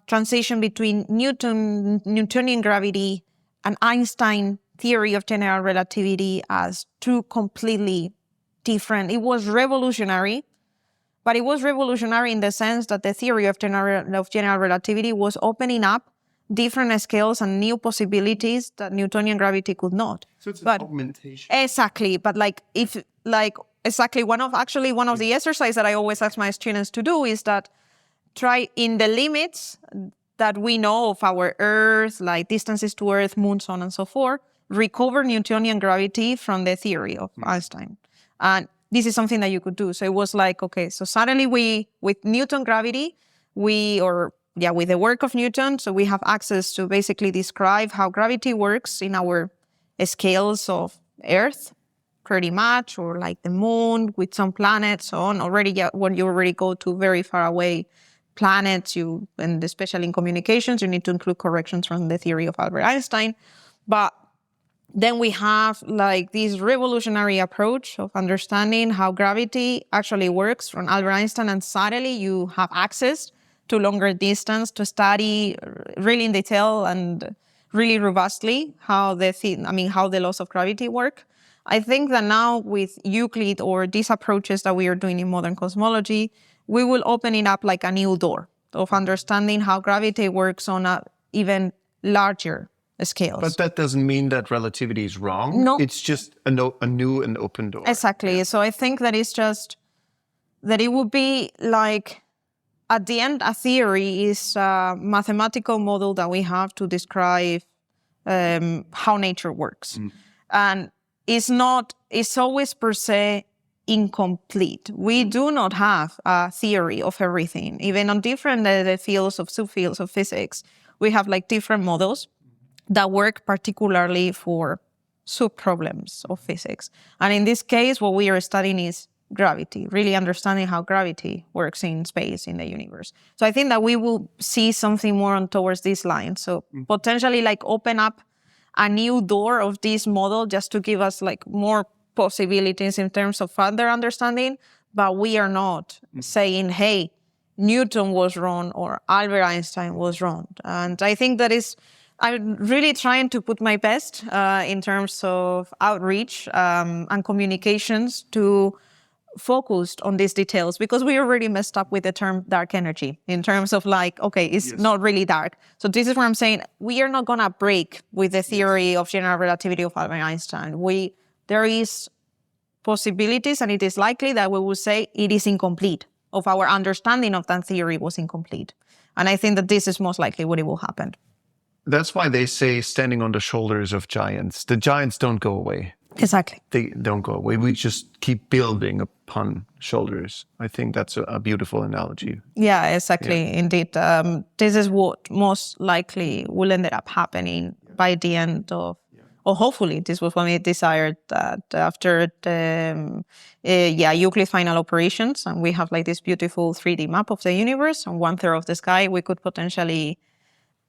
transition between Newtonian gravity and Einstein theory of general relativity as two completely different. It was revolutionary, but it was revolutionary in the sense that the theory of general relativity was opening up different scales and new possibilities that Newtonian gravity could not. So it's an augmentation. Exactly. But one of the exercises that I always ask my students to do is that try, in the limits that we know of our Earth, like distances to Earth, Moon, so on and so forth, recover Newtonian gravity from the theory of Einstein. And this is something that you could do. So it was like, okay, so suddenly with Newton gravity, with the work of Newton, so we have access to basically describe how gravity works in our scales of Earth, pretty much, or like the Moon with some planets, so on. When you already go to very far away planets, and especially in communications, you need to include corrections from the theory of Albert Einstein. But then we have like this revolutionary approach of understanding how gravity actually works from Albert Einstein, and suddenly you have access to longer distance to study really in detail and really robustly how the laws of gravity work. I think that now with Euclid, or these approaches that we are doing in modern cosmology, we will open it up like a new door of understanding how gravity works on a even larger scales. But that doesn't mean that relativity is wrong. No. It's just a new and open door. Exactly. Yeah. So I think that it's just that it would be like, at the end, a theory is a mathematical model that we have to describe how nature works. And it's always per se incomplete. We do not have a theory of everything. Even on different fields of subfields of physics, we have like different models that work particularly for sub-problems of physics. And in this case, what we are studying is gravity, really understanding how gravity works in space, in the universe. So I think that we will see something more towards this line. So potentially like open up a new door of this model just to give us like more possibilities in terms of further understanding. But we are not saying, hey, Newton was wrong or Albert Einstein was wrong. And I think I'm really trying to put my best in terms of outreach and communications to focused on these details, because we already messed up with the term dark energy in terms of like, okay, it's not really dark. So this is where I'm saying we are not going to break with the theory of general relativity of Albert Einstein. There is possibilities, and it is likely that we will say it is incomplete, of our understanding of that theory was incomplete. And I think that this is most likely what it will happen. That's why they say standing on the shoulders of giants. The giants don't go away. Exactly. They don't go away. We just keep building upon shoulders. I think that's a beautiful analogy. Yeah, exactly. Yeah. Indeed. This is what most likely will end up happening by the end of, or hopefully this was what we desired, that after the Euclid final operations, and we have like this beautiful 3D map of the universe and 1/3 of the sky, we could potentially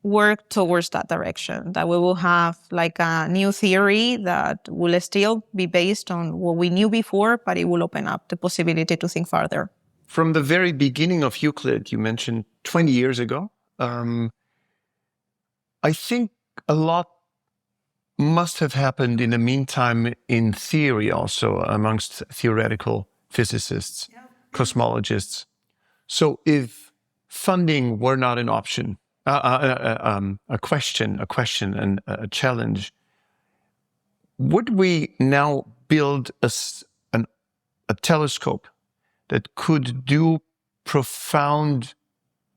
work towards that direction, that we will have like a new theory that will still be based on what we knew before, but it will open up the possibility to think further. From the very beginning of Euclid, you mentioned 20 years ago, I think a lot must have happened in the meantime in theory also amongst theoretical physicists, cosmologists. So if funding were not an option, a question and a challenge, would we now build a telescope that could do profound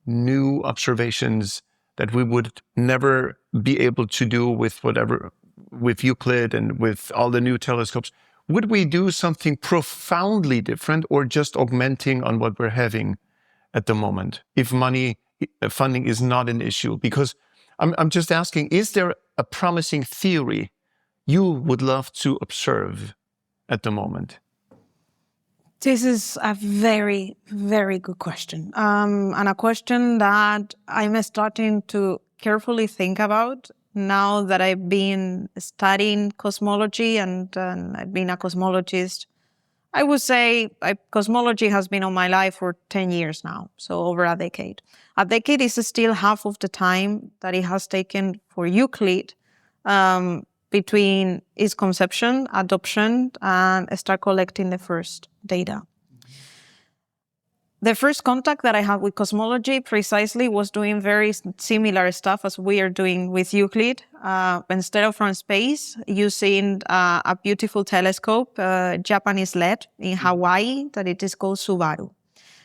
new observations that we would never be able to do with Euclid and with all the new telescopes? Would we do something profoundly different or just augmenting on what we're having at the moment if funding is not an issue? Because I'm just asking, is there a promising theory you would love to observe at the moment? This is a very, very good question. And a question that I'm starting to carefully think about now that I've been studying cosmology and I've been a cosmologist. I would say cosmology has been on my life for 10 years now, so over a decade. A decade is still half of the time that it has taken for Euclid between its conception, adoption, and start collecting the first data. The first contact that I had with cosmology precisely was doing very similar stuff as we are doing with Euclid. Instead of from space, using a beautiful telescope, Japanese LED in Hawaii, that it is called Subaru.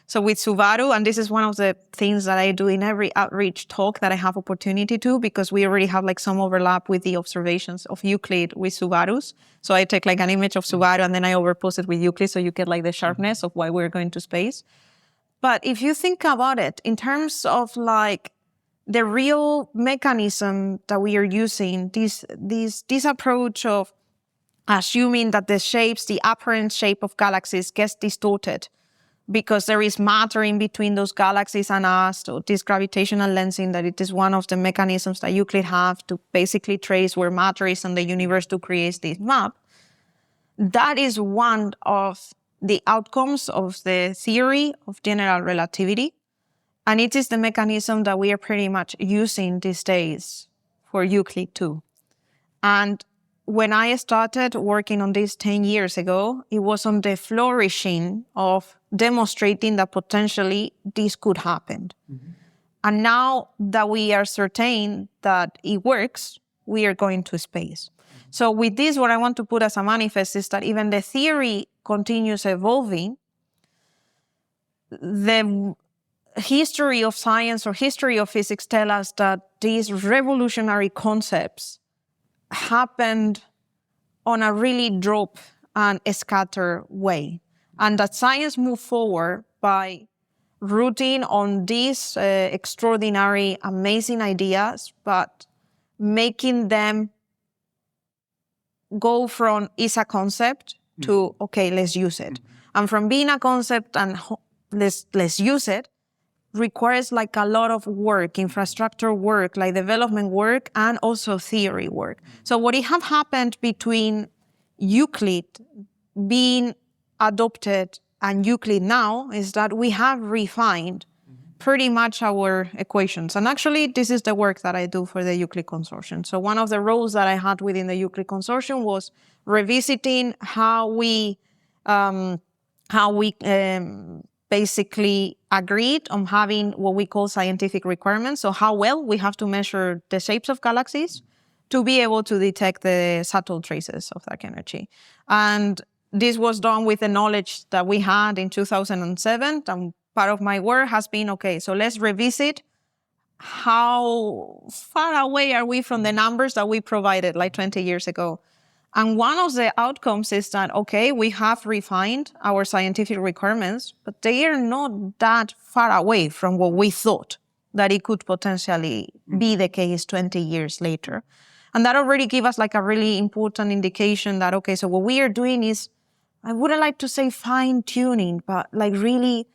So with Subaru, and this is one of the things that I do in every outreach talk that I have opportunity to, because we already have like some overlap with the observations of Euclid with Subarus. So I take like an image of Subaru and then I overpose it with Euclid so you get like the sharpness of why we're going to space. But if you think about it, in terms of like the real mechanism that we are using, this approach of assuming that the apparent shape of galaxies gets distorted because there is matter in between those galaxies and us, so this gravitational lensing, that it is one of the mechanisms that Euclid have to basically trace where matter is in the universe to create this map. That is one of the outcomes of the theory of general relativity. And it is the mechanism that we are pretty much using these days for Euclid too. And when I started working on this 10 years ago, it was on the flourishing of demonstrating that potentially this could happen. Mm-hmm. And now that we are certain that it works, we are going to space. Mm-hmm. So with this, what I want to put as a manifest is that even the theory continues evolving. The history of science or history of physics tell us that these revolutionary concepts happened on a really drop and scatter way. And that science moved forward by rooting on these extraordinary, amazing ideas, but making them go from is a concept to, okay, let's use it. And from being a concept and let's use it, requires like a lot of work, infrastructure work, like development work, and also theory work. So what have happened between Euclid being adopted and Euclid now is that we have refined pretty much our equations. And actually, this is the work that I do for the Euclid Consortium. So one of the roles that I had within the Euclid Consortium was revisiting how we basically agreed on having what we call scientific requirements. So how well we have to measure the shapes of galaxies to be able to detect the subtle traces of dark energy. And this was done with the knowledge that we had in 2007. And part of my work has been, okay, so let's revisit how far away are we from the numbers that we provided like 20 years ago. And one of the outcomes is that, okay, we have refined our scientific requirements, but they are not that far away from what we thought that it could potentially be the case 20 years later. And that already gave us like a really important indication that, okay, so what we are doing is, I wouldn't like to say fine tuning, but like really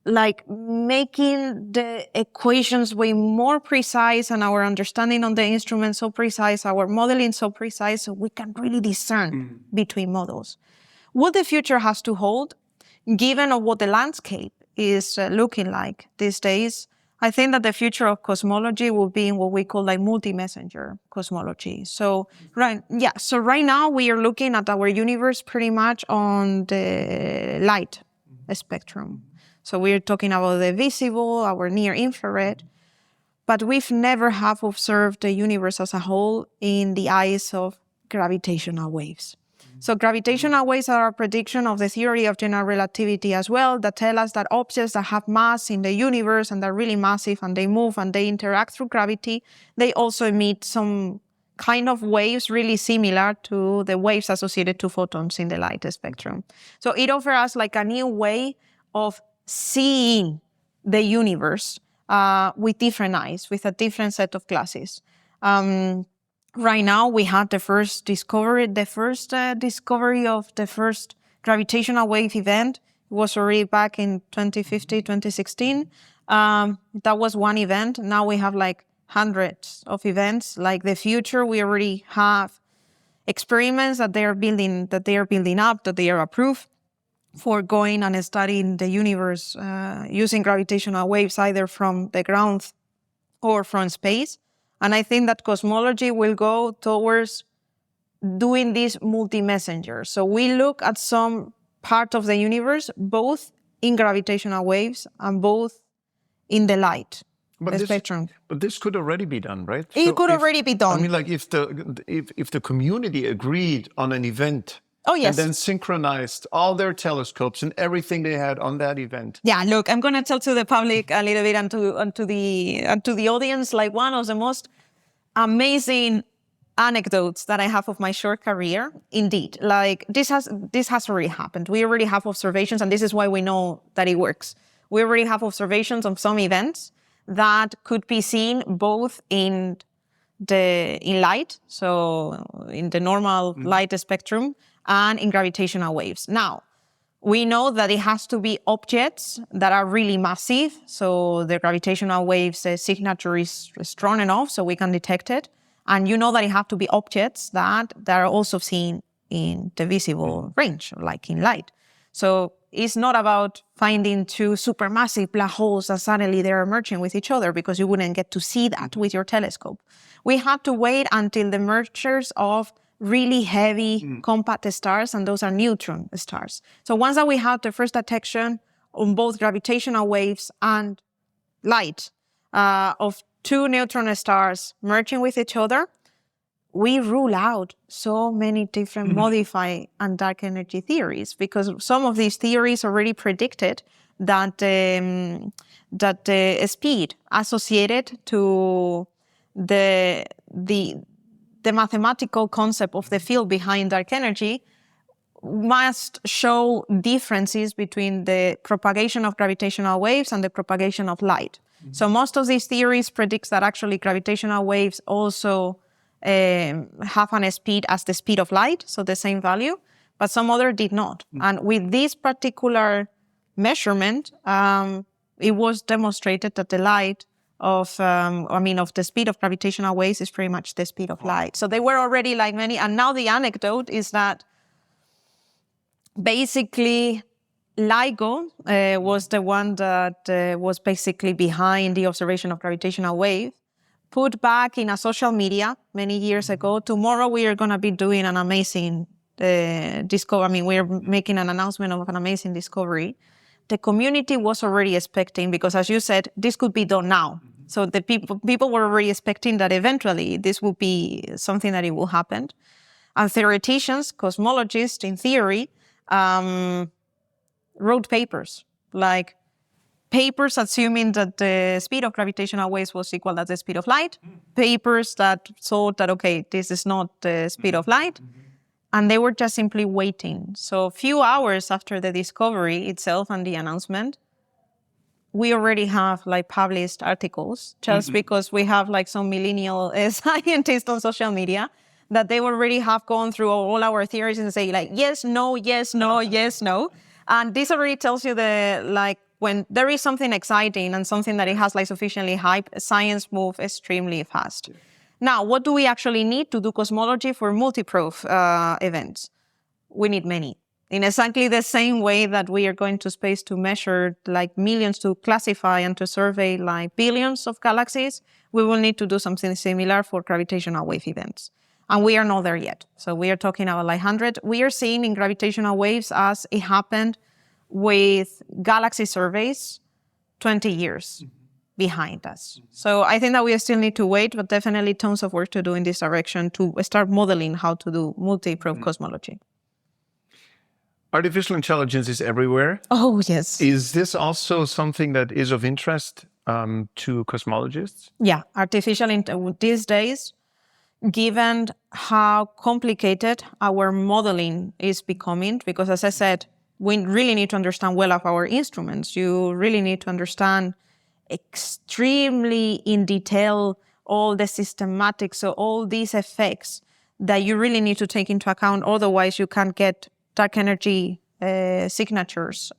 like making the equations way more precise and our understanding on the instrument so precise, our modeling so precise, so we can really discern between models. What the future has to hold, given what the landscape is looking like these days, I think that the future of cosmology will be in what we call like multi-messenger cosmology. So right now we are looking at our universe pretty much on the light spectrum. So we're talking about the visible, our near infrared, but we've never have observed the universe as a whole in the eyes of gravitational waves. So gravitational waves are a prediction of the theory of general relativity as well, that tell us that objects that have mass in the universe and are really massive and they move and they interact through gravity, they also emit some kind of waves really similar to the waves associated to photons in the light spectrum. So it offers us like a new way of seeing the universe with different eyes, with a different set of glasses. Right now, we had the first discovery of the first gravitational wave event. It was already back in 2015, 2016. That was one event. Now we have like hundreds of events. Like the future, we already have experiments that they are building up, that they are approved for going and studying the universe using gravitational waves, either from the ground or from space. And I think that cosmology will go towards doing this multi-messenger. So we look at some part of the universe, both in gravitational waves and both in the light spectrum. But this could already be done, right? It could already be done. I mean, like if the community agreed on an event, oh yes, and then synchronized all their telescopes and everything they had on that event. Yeah, look, I'm going to tell to the public a little bit and to the audience, like one of the most amazing anecdotes that I have of my short career. Indeed, like this has already happened. We already have observations, and this is why we know that it works. We already have observations of some events that could be seen both in light, so in the normal light spectrum, and in gravitational waves. Now, we know that it has to be objects that are really massive, so the gravitational waves signature is strong enough so we can detect it. And you know that it have to be objects that are also seen in the visible range, like in light. So it's not about finding two supermassive black holes that suddenly they're merging with each other, because you wouldn't get to see that with your telescope. We have to wait until the mergers of really heavy compact stars, and those are neutron stars. So once that we have the first detection on both gravitational waves and light of two neutron stars merging with each other, we rule out so many different modified and dark energy theories, because some of these theories already predicted that the speed associated to the mathematical concept of the field behind dark energy must show differences between the propagation of gravitational waves and the propagation of light. So most of these theories predict that actually gravitational waves also have a speed as the speed of light, so the same value, but some other did not. And with this particular measurement, it was demonstrated that the light of the speed of gravitational waves is pretty much the speed of light. So they were already like many, and now the anecdote is that basically LIGO was the one that was basically behind the observation of gravitational wave, put back in a social media many years ago, tomorrow we are going to be doing an amazing discovery. I mean, we're making an announcement of an amazing discovery. The community was already expecting, because as you said, this could be done now. So the people were already expecting that eventually this will be something that it will happen. And theoreticians, cosmologists in theory, wrote papers, like papers assuming that the speed of gravitational waves was equal to the speed of light, papers that thought that, okay, this is not the speed of light, and they were just simply waiting. So a few hours after the discovery itself and the announcement, we already have like published articles, just because we have like some millennial scientists on social media that they already have gone through all our theories and say like, yes, no, yes, no, yes, no. And this already tells you when there is something exciting and something that it has like sufficiently hype, science moves extremely fast. Yeah. Now, what do we actually need to do cosmology for multi-proof events? We need many. In exactly the same way that we are going to space to measure like millions, to classify and to survey like billions of galaxies, we will need to do something similar for gravitational wave events. And we are not there yet. So we are talking about like 100. We are seeing in gravitational waves as it happened with galaxy surveys 20 years behind us. So I think that we still need to wait, but definitely tons of work to do in this direction to start modeling how to do multi-probe cosmology. Artificial intelligence is everywhere. Oh, yes. Is this also something that is of interest to cosmologists? Yeah, these days, given how complicated our modeling is becoming, because as I said, we really need to understand well of our instruments. You really need to understand extremely in detail all the systematics, so all these effects that you really need to take into account. Otherwise, you can get dark energy signatures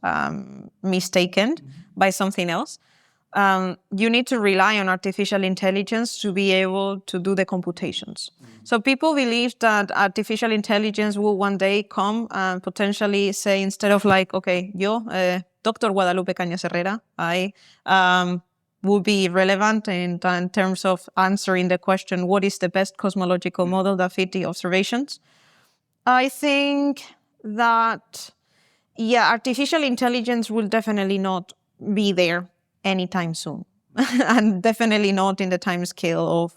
mistaken by something else. You need to rely on artificial intelligence to be able to do the computations. So people believe that artificial intelligence will one day come and potentially say, instead of like, okay, Dr. Guadalupe Cañas Herrera, I will be relevant in terms of answering the question, what is the best cosmological model that fit the observations? I think that, artificial intelligence will definitely not be there anytime soon. And definitely not in the time scale of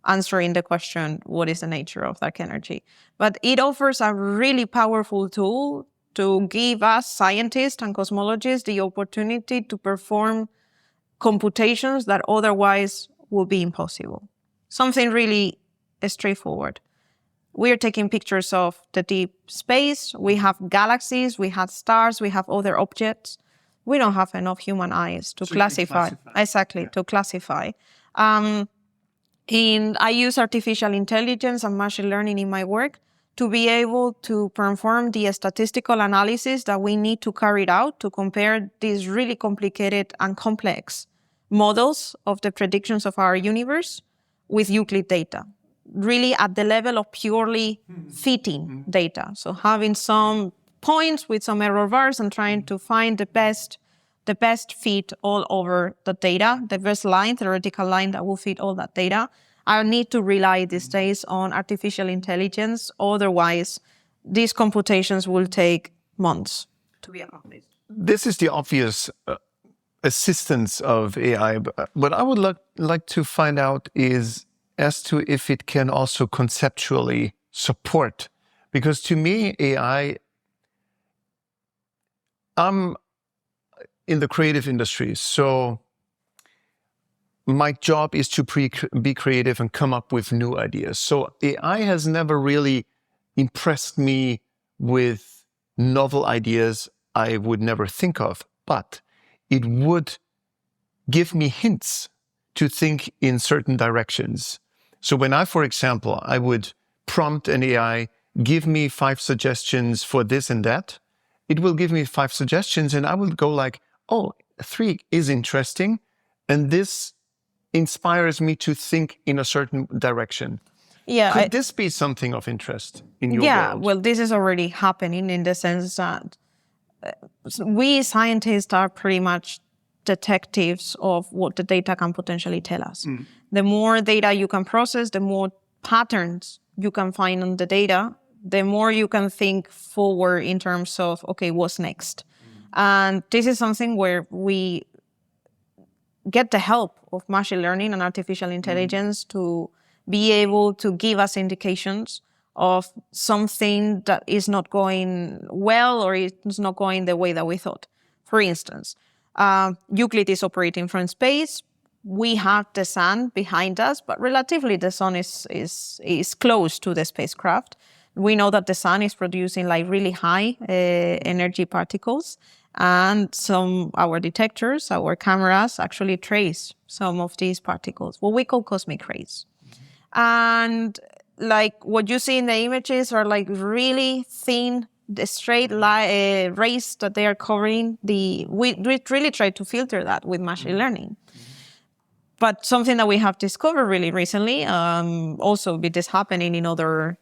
answering the question, what is the nature of dark energy? But it offers a really powerful tool to give us scientists and cosmologists the opportunity to perform computations that otherwise would be impossible. Something really straightforward. We are taking pictures of the deep space. We have galaxies, we have stars, we have other objects. We don't have enough human eyes to classify. Exactly, to classify. I use artificial intelligence and machine learning in my work to be able to perform the statistical analysis that we need to carry out to compare these really complicated and complex models of the predictions of our universe with Euclid data, really at the level of purely fitting data. So having some points with some error bars and trying to find the best fit all over the data, the best theoretical line that will fit all that data. I need to rely these days on artificial intelligence. Otherwise, these computations will take months to be accomplished. This is the obvious assistance of AI. But what I would like to find out is as to if it can also conceptually support. Because to me, AI, I'm in the creative industry, so my job is to be creative and come up with new ideas. So AI has never really impressed me with novel ideas I would never think of, but it would give me hints to think in certain directions. So when for example, I would prompt an AI, give me 5 suggestions for this and that, it will give me 5 suggestions and I will go like, oh, 3 is interesting. And this inspires me to think in a certain direction. Yeah, Could this be something of interest in your world? Yeah, well, this is already happening in the sense that we scientists are pretty much detectives of what the data can potentially tell us. The more data you can process, the more patterns you can find on the data, the more you can think forward in terms of, okay, what's next? And this is something where we get the help of machine learning and artificial intelligence to be able to give us indications of something that is not going well or it's not going the way that we thought. For instance, Euclid is operating from space. We have the sun behind us, but relatively the sun is close to the spacecraft. We know that the sun is producing like really high energy particles, and our detectors, our cameras actually trace some of these particles, what we call cosmic rays. And like what you see in the images are like really thin, the straight rays that they are covering. We really try to filter that with machine learning. But something that we have discovered really recently, also with this happening in other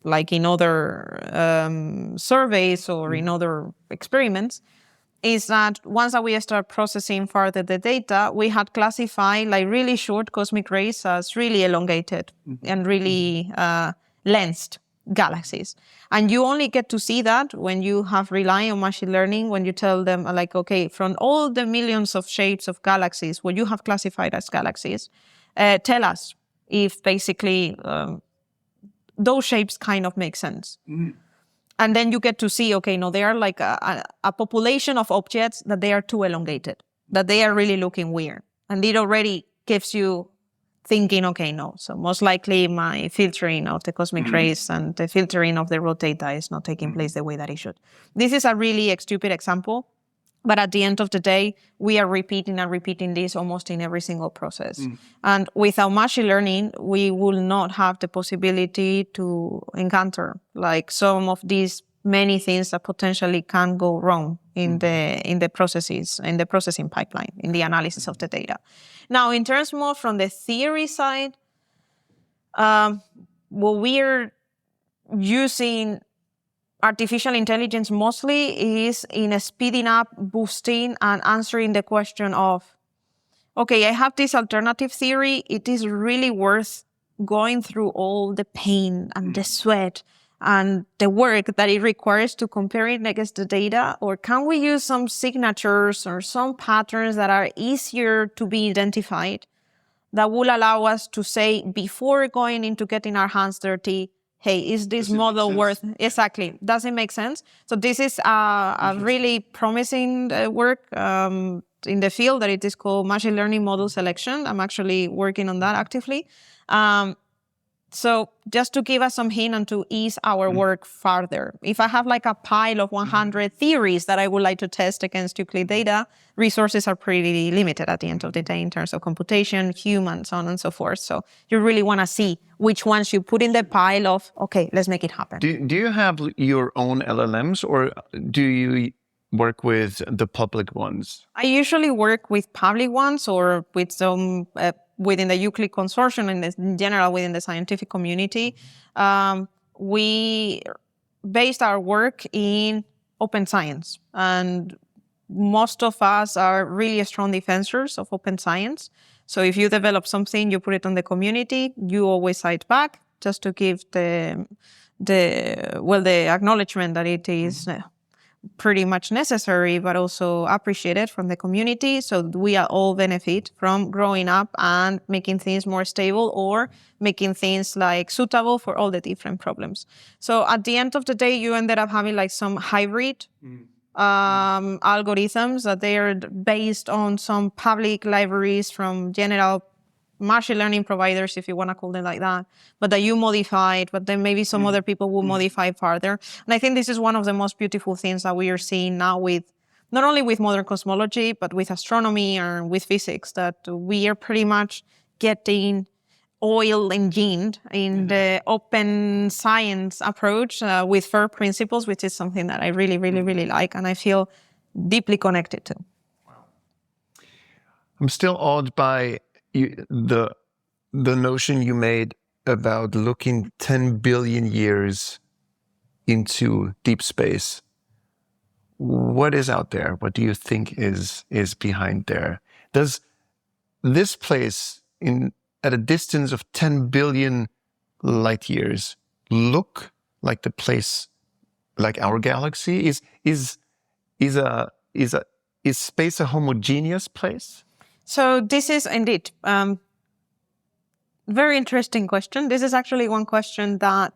like in other surveys or in other experiments, is that once that we start processing further the data, we had classified like really short cosmic rays as really elongated and really lensed galaxies. And you only get to see that when you have relied on machine learning, when you tell them like, okay, from all the millions of shapes of galaxies, what you have classified as galaxies, tell us if basically those shapes kind of make sense. And then you get to see, okay, no, they are like a population of objects that they are too elongated, that they are really looking weird. And it already gives you thinking, okay, no, so most likely my filtering of the cosmic rays and the filtering of the raw data is not taking place the way that it should. This is a really stupid example, but at the end of the day, we are repeating and repeating this almost in every single process. And without machine learning, we will not have the possibility to encounter like some of these many things that potentially can go wrong in the processes, in the processing pipeline, in the analysis of the data. Now, in terms more from the theory side, what we're using artificial intelligence mostly is in speeding up, boosting, and answering the question of, okay, I have this alternative theory. It is really worth going through all the pain and the sweat and the work that it requires to compare it against the data? Or can we use some signatures or some patterns that are easier to be identified that will allow us to say, before going into getting our hands dirty, hey, is this model worth? Exactly. Does it make sense? So this is a really promising work in the field that it is called machine learning model selection. I'm actually working on that actively. So just to give us some hint and to ease our work further, if I have like a pile of 100 theories that I would like to test against Euclid data, resources are pretty limited at the end of the day in terms of computation, humans, so on and so forth. So you really want to see which ones you put in the pile of, okay, let's make it happen. Do you have your own LLMs, or do you work with the public ones? I usually work with public ones or with some within the Euclid consortium and in general within the scientific community. We based our work in open science, and most of us are really strong defenders of open science. So if you develop something, you put it on the community, you always cite back just to give the acknowledgement that it is pretty much necessary, but also appreciated from the community. So we all benefit from growing up and making things more stable or making things like suitable for all the different problems. So at the end of the day, you ended up having like some hybrid algorithms that they are based on some public libraries from general machine learning providers, if you want to call them like that, but that you modified, but then maybe some other people will modify further. And I think this is one of the most beautiful things that we are seeing now with, not only with modern cosmology, but with astronomy and with physics, that we are pretty much getting oil engined in the open science approach with fair principles, which is something that I really, really, really like and I feel deeply connected to. Wow. I'm still awed by the notion you made about looking 10 billion years into deep space. What is out there? What do you think is behind there? Does this place at a distance of 10 billion light years look like the place, like our galaxy? Is space a homogeneous place? So this is indeed very interesting question. This is actually one question that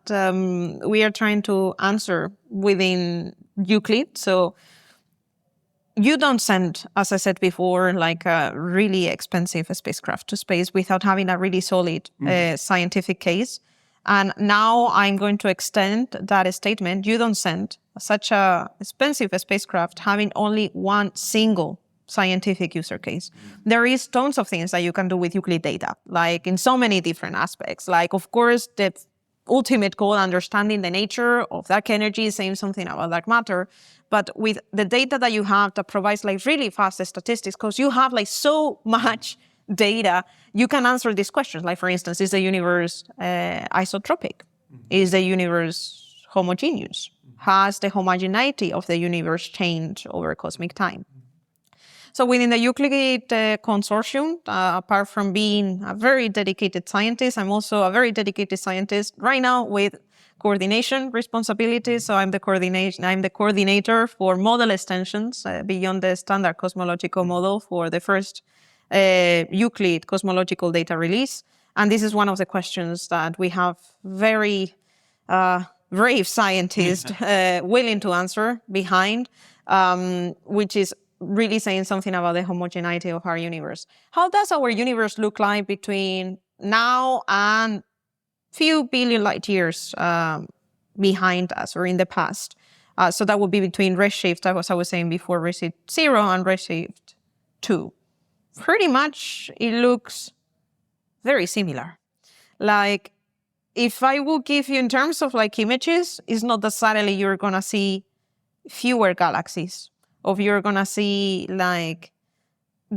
we are trying to answer within Euclid. So you don't send, as I said before, like a really expensive spacecraft to space without having a really solid scientific case. And now I'm going to extend that statement. You don't send such a expensive spacecraft having only one single scientific use case. There is tons of things that you can do with Euclid data, like in so many different aspects. Like, of course, the ultimate goal, understanding the nature of dark energy, saying something about dark matter. But with the data that you have that provides like really fast statistics, because you have like so much data, you can answer these questions. Like, for instance, is the universe isotropic? Is the universe homogeneous? Has the homogeneity of the universe changed over cosmic time? So within the Euclid consortium, apart from being a very dedicated scientist, I'm also a very dedicated scientist right now with coordination responsibilities. So I'm the coordinator for model extensions beyond the standard cosmological model for the first Euclid cosmological data release. And this is one of the questions that we have very brave scientists willing to answer behind, which is really saying something about the homogeneity of our universe. How does our universe look like between now and few billion light years behind us or in the past? So that would be between redshift, as I was saying before, redshift 0 and redshift 2. Pretty much it looks very similar. Like, if I will give you in terms of like images, it's not that suddenly you're gonna see fewer galaxies, or you're gonna see like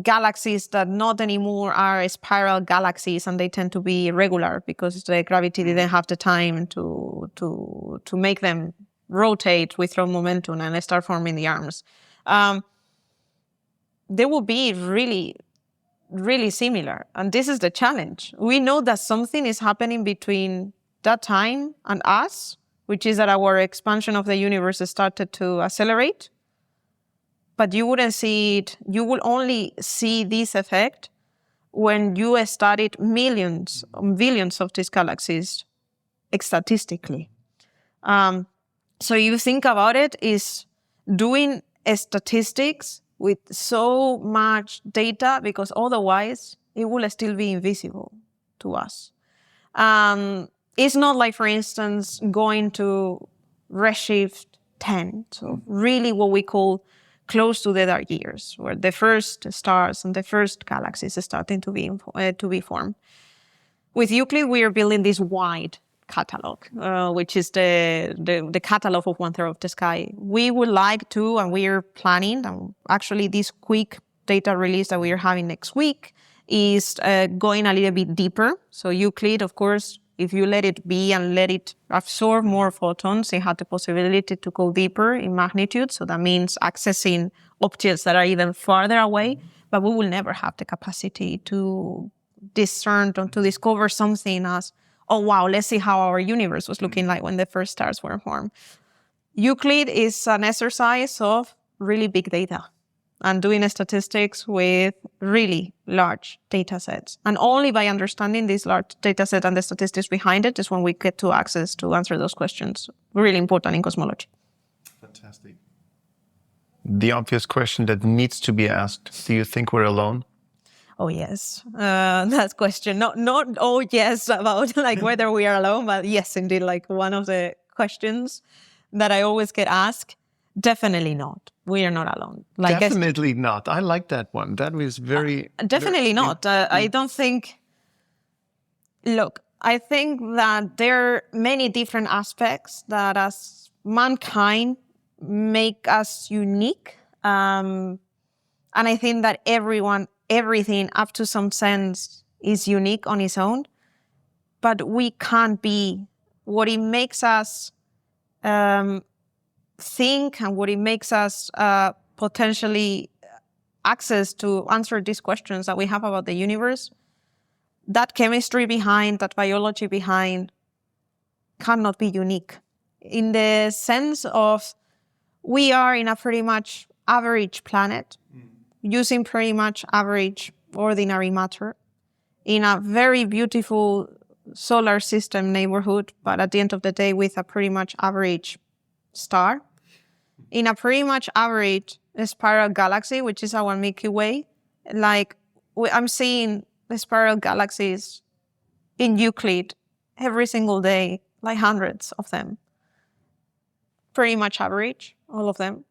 galaxies that not anymore are spiral galaxies and they tend to be irregular because the gravity didn't have the time to make them rotate with low momentum and start forming the arms. They will be really similar. And this is the challenge. We know that something is happening between that time and us, which is that our expansion of the universe started to accelerate. But you wouldn't see it, you will only see this effect when you studied millions, billions of these galaxies statistically. So you think about it, is doing statistics with so much data, because otherwise it will still be invisible to us. It's not like, for instance, going to redshift 10, so really what we call close to the dark years, where the first stars and the first galaxies are starting to be formed. With Euclid, we are building this wide catalog, which is the catalog of 1/3 of the sky. We would like to, and we are planning, and actually this quick data release that we are having next week is going a little bit deeper. So Euclid, of course, if you let it be and let it absorb more photons, it had the possibility to go deeper in magnitude. So that means accessing objects that are even farther away, but we will never have the capacity to discern or to discover something as, oh wow, let's see how our universe was looking like when the first stars were formed. Euclid is an exercise of really big data and doing statistics with really large data sets. And only by understanding this large data set and the statistics behind it is when we get to access to answer those questions. Really important in cosmology. Fantastic. The obvious question that needs to be asked, do you think we're alone? Oh, yes. That question. Not oh, yes, about like whether we are alone, but yes, indeed, like one of the questions that I always get asked. Definitely not. We are not alone. Like, definitely not. I like that one. That was very... definitely not. I don't think... Look, I think that there are many different aspects that as mankind make us unique. And I think that everything up to some sense is unique on its own. But we can't be. What it makes us think and what it makes us potentially access to answer these questions that we have about the universe, that chemistry behind, that biology behind, cannot be unique. In the sense of we are in a pretty much average planet, using pretty much average ordinary matter, in a very beautiful solar system neighborhood, but at the end of the day with a pretty much average star, in a pretty much average spiral galaxy, which is our Milky Way. Like, I'm seeing the spiral galaxies in Euclid every single day, like hundreds of them. Pretty much average, all of them.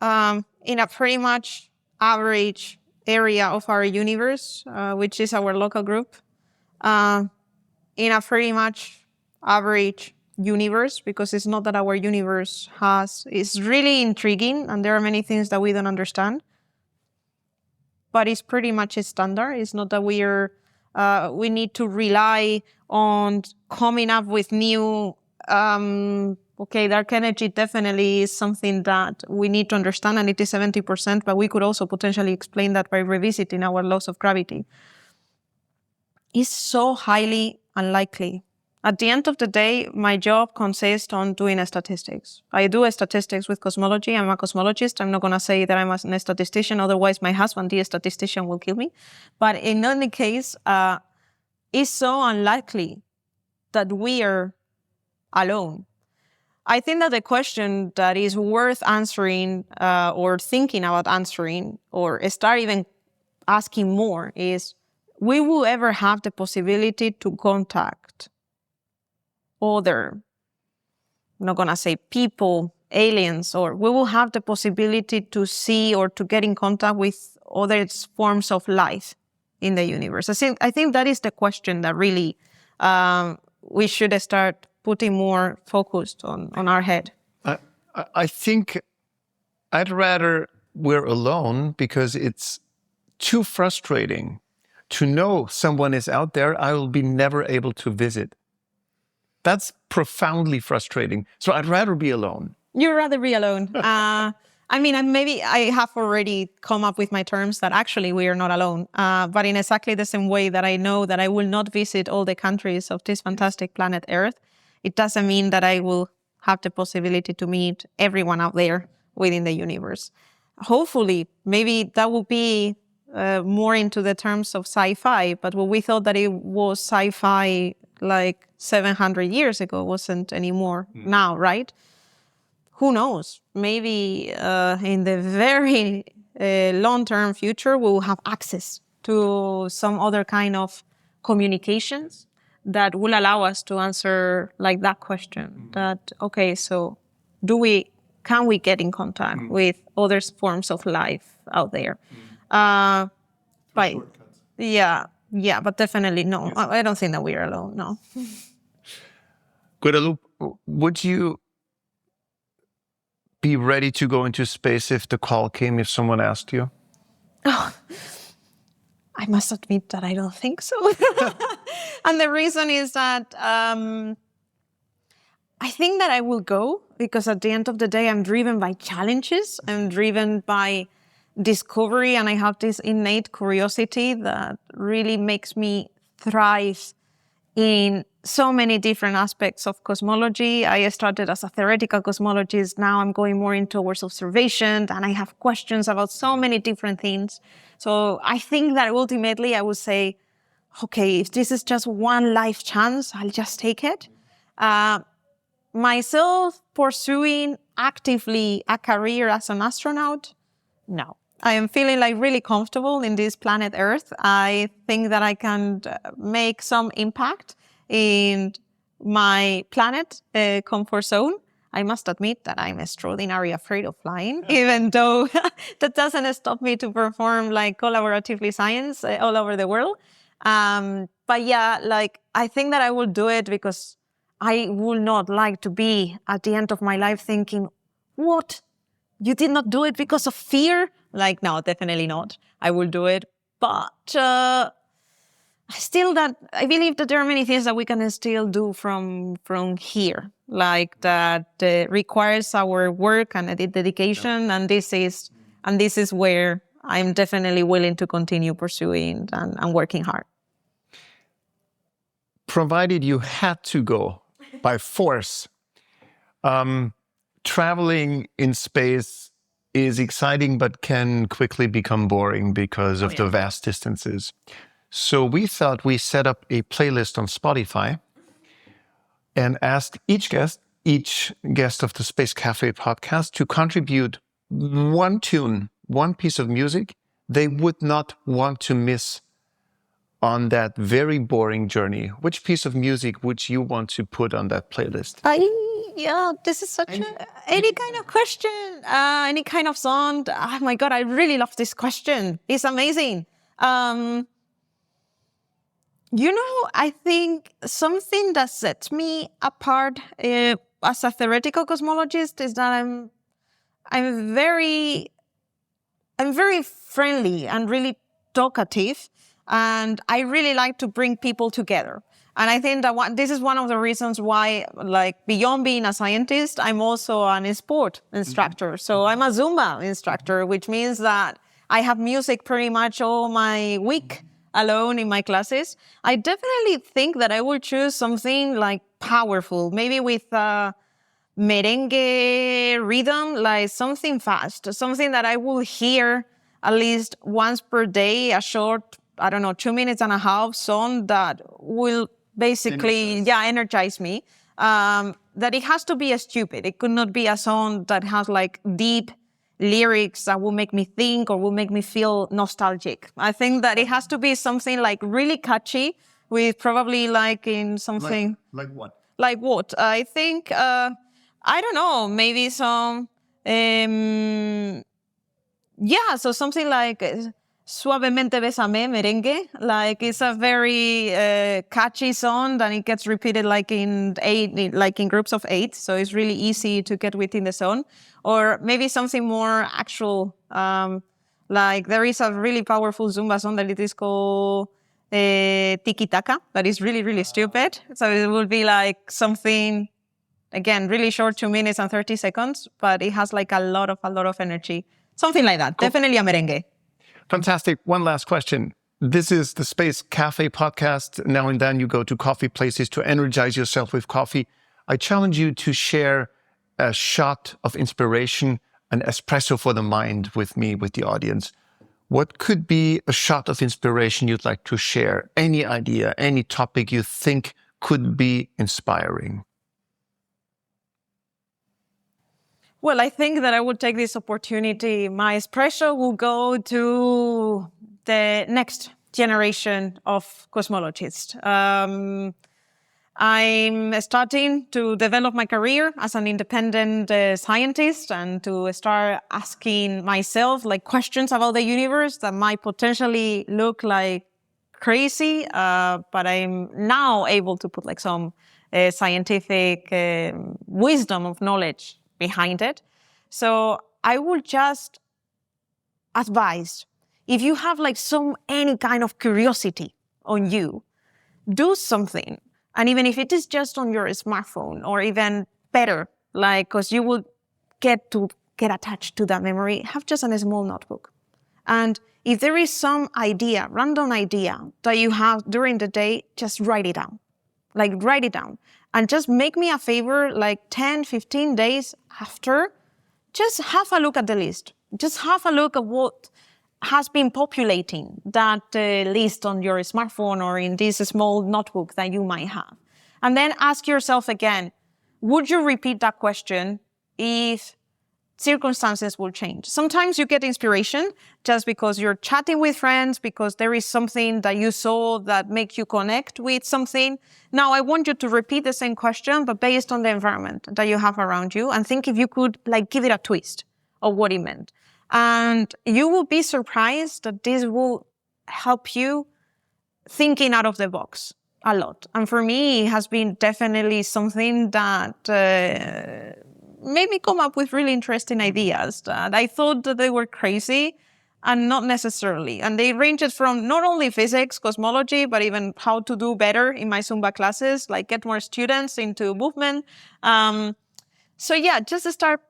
In a pretty much average area of our universe, which is our local group, in a pretty much average universe, because it's not that our universe is really intriguing and there are many things that we don't understand, but it's pretty much a standard. It's not that we need to rely on coming up with new, dark energy definitely is something that we need to understand, and it is 70%, but we could also potentially explain that by revisiting our laws of gravity. It's so highly unlikely. At the end of the day, my job consists on doing statistics. I do statistics with cosmology. I'm a cosmologist. I'm not going to say that I'm a statistician. Otherwise, my husband, the statistician, will kill me. But in any case, it's so unlikely that we are alone. I think that the question that is worth answering or thinking about answering or start even asking more is, will we ever have the possibility to contact other, I'm not going to say people, aliens, or we will have the possibility to see or to get in contact with other forms of life in the universe? I think that is the question that really we should start putting more focus on our head. I think I'd rather we're alone, because it's too frustrating to know someone is out there I will be never able to visit. That's profoundly frustrating. So I'd rather be alone. You'd rather be alone. Maybe I have already come up with my terms that actually we are not alone. But in exactly the same way that I know that I will not visit all the countries of this fantastic planet Earth, it doesn't mean that I will have the possibility to meet everyone out there within the universe. Hopefully, maybe that will be more into the terms of sci-fi, but what we thought that it was sci-fi like 700 years ago wasn't anymore now, right? Who knows? Maybe in the very long-term future, we will have access to some other kind of communications that will allow us to answer like that question. That, okay, so can we get in contact with other forms of life out there? Yeah, but definitely no. I don't think that we are alone, no. Guadalupe, would you be ready to go into space if the call came, if someone asked you? Oh, I must admit that I don't think so. And the reason is that I think that I will go, because at the end of the day, I'm driven by challenges. I'm driven by discovery, and I have this innate curiosity that really makes me thrive in so many different aspects of cosmology. I started as a theoretical cosmologist. Now I'm going more in towards observation, and I have questions about so many different things. So I think that ultimately I would say, okay, if this is just one life chance, I'll just take it. Myself pursuing actively a career as an astronaut, no. I am feeling like really comfortable in this planet Earth. I think that I can make some impact in my planet comfort zone. I must admit that I'm extraordinarily afraid of flying, even though that doesn't stop me to perform like collaboratively science all over the world. But yeah, like I think that I will do it because I would not like to be at the end of my life thinking, what? You did not do it because of fear? Like, no, definitely not. I will do it. But still that I believe that there are many things that we can still do from here, like that requires our work and dedication. And this is where I'm definitely willing to continue pursuing and working hard. Provided you had to go by force, traveling in space is exciting, but can quickly become boring because of the vast distances. So we thought we set up a playlist on Spotify and asked each guest of the Space Café podcast to contribute one tune, one piece of music they would not want to miss on that very boring journey. Which piece of music would you want to put on that playlist? This is such any kind of question, any kind of song. Oh my God, I really love this question. It's amazing. I think something that sets me apart as a theoretical cosmologist is that I'm very friendly and really talkative. And I really like to bring people together. And I think that this is one of the reasons why, like, beyond being a scientist, I'm also an sport instructor. So I'm a Zumba instructor, which means that I have music pretty much all my week alone in my classes. I definitely think that I will choose something like powerful, maybe with merengue rhythm, like something fast, something that I will hear at least once per day, a short, 2.5 minutes song that will basically, energize me. That it has to be stupid. It could not be a song that has like deep lyrics that will make me think or will make me feel nostalgic. I think that it has to be something like really catchy with probably like in something... Like what? Like what? I think, I don't know, maybe some... so something like Suavemente Bésame, merengue. Like it's a very catchy song, and it gets repeated like in groups of 8. So it's really easy to get within the song. Or maybe something more actual. Like there is a really powerful Zumba song that it is called Tiki Taka. That is really, really stupid. So it will be like something, again, really short, 2 minutes and 30 seconds, but it has like a lot of energy. Something like that. Cool. Definitely a merengue. Fantastic. One last question. This is the Space Café Podcast. Now and then you go to coffee places to energize yourself with coffee. I challenge you to share a shot of inspiration, an espresso for the mind with me, with the audience. What could be a shot of inspiration you'd like to share? Any idea, any topic you think could be inspiring? Well, I think that I would take this opportunity. My espresso will go to the next generation of cosmologists. I'm starting to develop my career as an independent scientist and to start asking myself like questions about the universe that might potentially look like crazy, but I'm now able to put like some scientific wisdom of knowledge behind it. So I would just advise, if you have like any kind of curiosity on you, do something. And even if it is just on your smartphone, or even better, like, because you will get attached to that memory, have just a small notebook. And if there is some idea, random idea that you have during the day, just write it down. Like, write it down. And just make me a favor, like 10, 15 days after, just have a look at the list. Just have a look at what has been populating that list on your smartphone or in this small notebook that you might have. And then ask yourself again, would you repeat that question if circumstances will change? Sometimes you get inspiration just because you're chatting with friends, because there is something that you saw that makes you connect with something. Now, I want you to repeat the same question, but based on the environment that you have around you, and think if you could like give it a twist of what it meant. And you will be surprised that this will help you thinking out of the box a lot. And for me, it has been definitely something that made me come up with really interesting ideas that I thought that they were crazy, and not necessarily. And they ranged from not only physics, cosmology, but even how to do better in my Zumba classes, like get more students into movement. So yeah, just start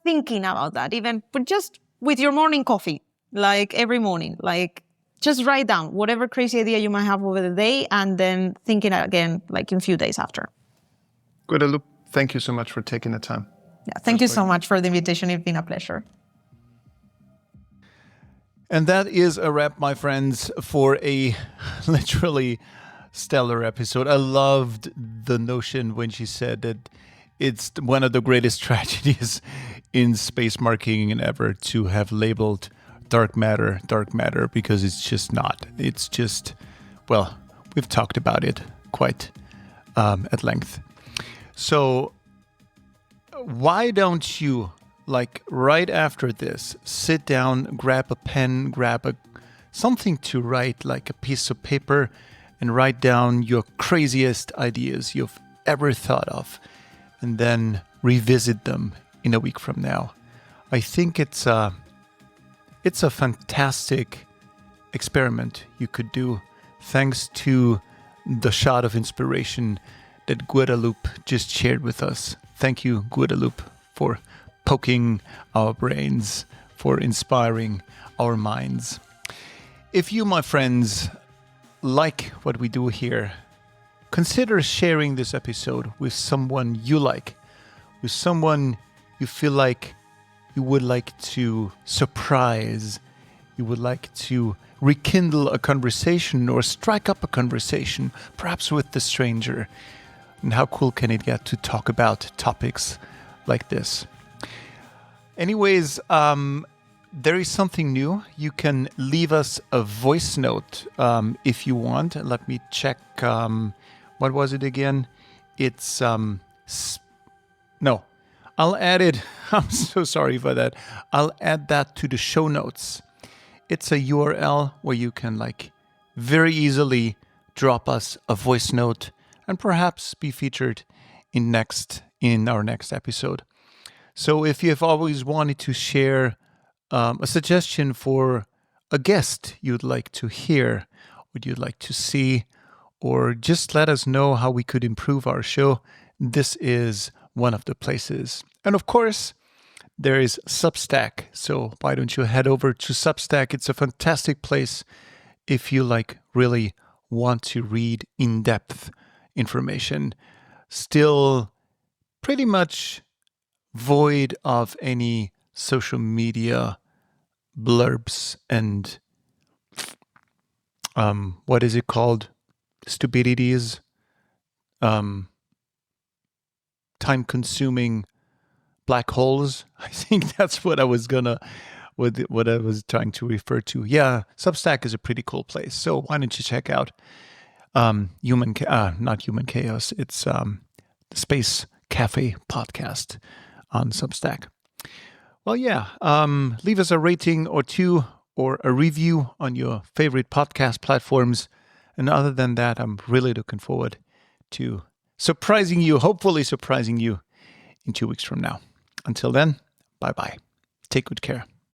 thinking about that, but just with your morning coffee, like every morning, like just write down whatever crazy idea you might have over the day, and then thinking again, like in a few days after. Guadalupe, thank you so much for taking the time. Yeah, thank you so much for the invitation. It's been a pleasure. And that is a wrap, my friends, for a literally stellar episode. I loved the notion when she said that it's one of the greatest tragedies in space marketing ever to have labeled dark matter, because it's just not. It's just, well, we've talked about it quite at length. So why don't you, like right after this, sit down, grab a pen, something to write, like a piece of paper, and write down your craziest ideas you've ever thought of, and then revisit them in a week from now. I think it's a fantastic experiment you could do thanks to the shot of inspiration that Guadalupe just shared with us. Thank you, Guadalupe, for poking our brains, for inspiring our minds. If you, my friends, like what we do here, consider sharing this episode with someone you like, with someone you feel like you would like to surprise, you would like to rekindle a conversation or strike up a conversation, perhaps with the stranger. And how cool can it get to talk about topics like this? Anyways, there is something new. You can leave us a voice note if you want. Let me check. What was it again? It's no. I'll add it. I'm so sorry for that. I'll add that to the show notes. It's a URL where you can very easily drop us a voice note and perhaps be featured in our next episode. So if you have always wanted to share a suggestion for a guest you'd like to hear, what you'd like to see, or just let us know how we could improve our show, this is one of the places. And of course, there is Substack. So why don't you head over to Substack? It's a fantastic place if you really want to read in-depth information. Still pretty much void of any social media blurbs and what is it called? Stupidities. Time-consuming black holes. I think that's what I was trying to refer to. Yeah, Substack is a pretty cool place. So why don't you check out not Human Chaos. It's the Space Café Podcast on Substack. Well, yeah, leave us a rating or two or a review on your favorite podcast platforms. And other than that, I'm really looking forward to hopefully surprising you in 2 weeks from now. Until then, bye-bye. Take good care.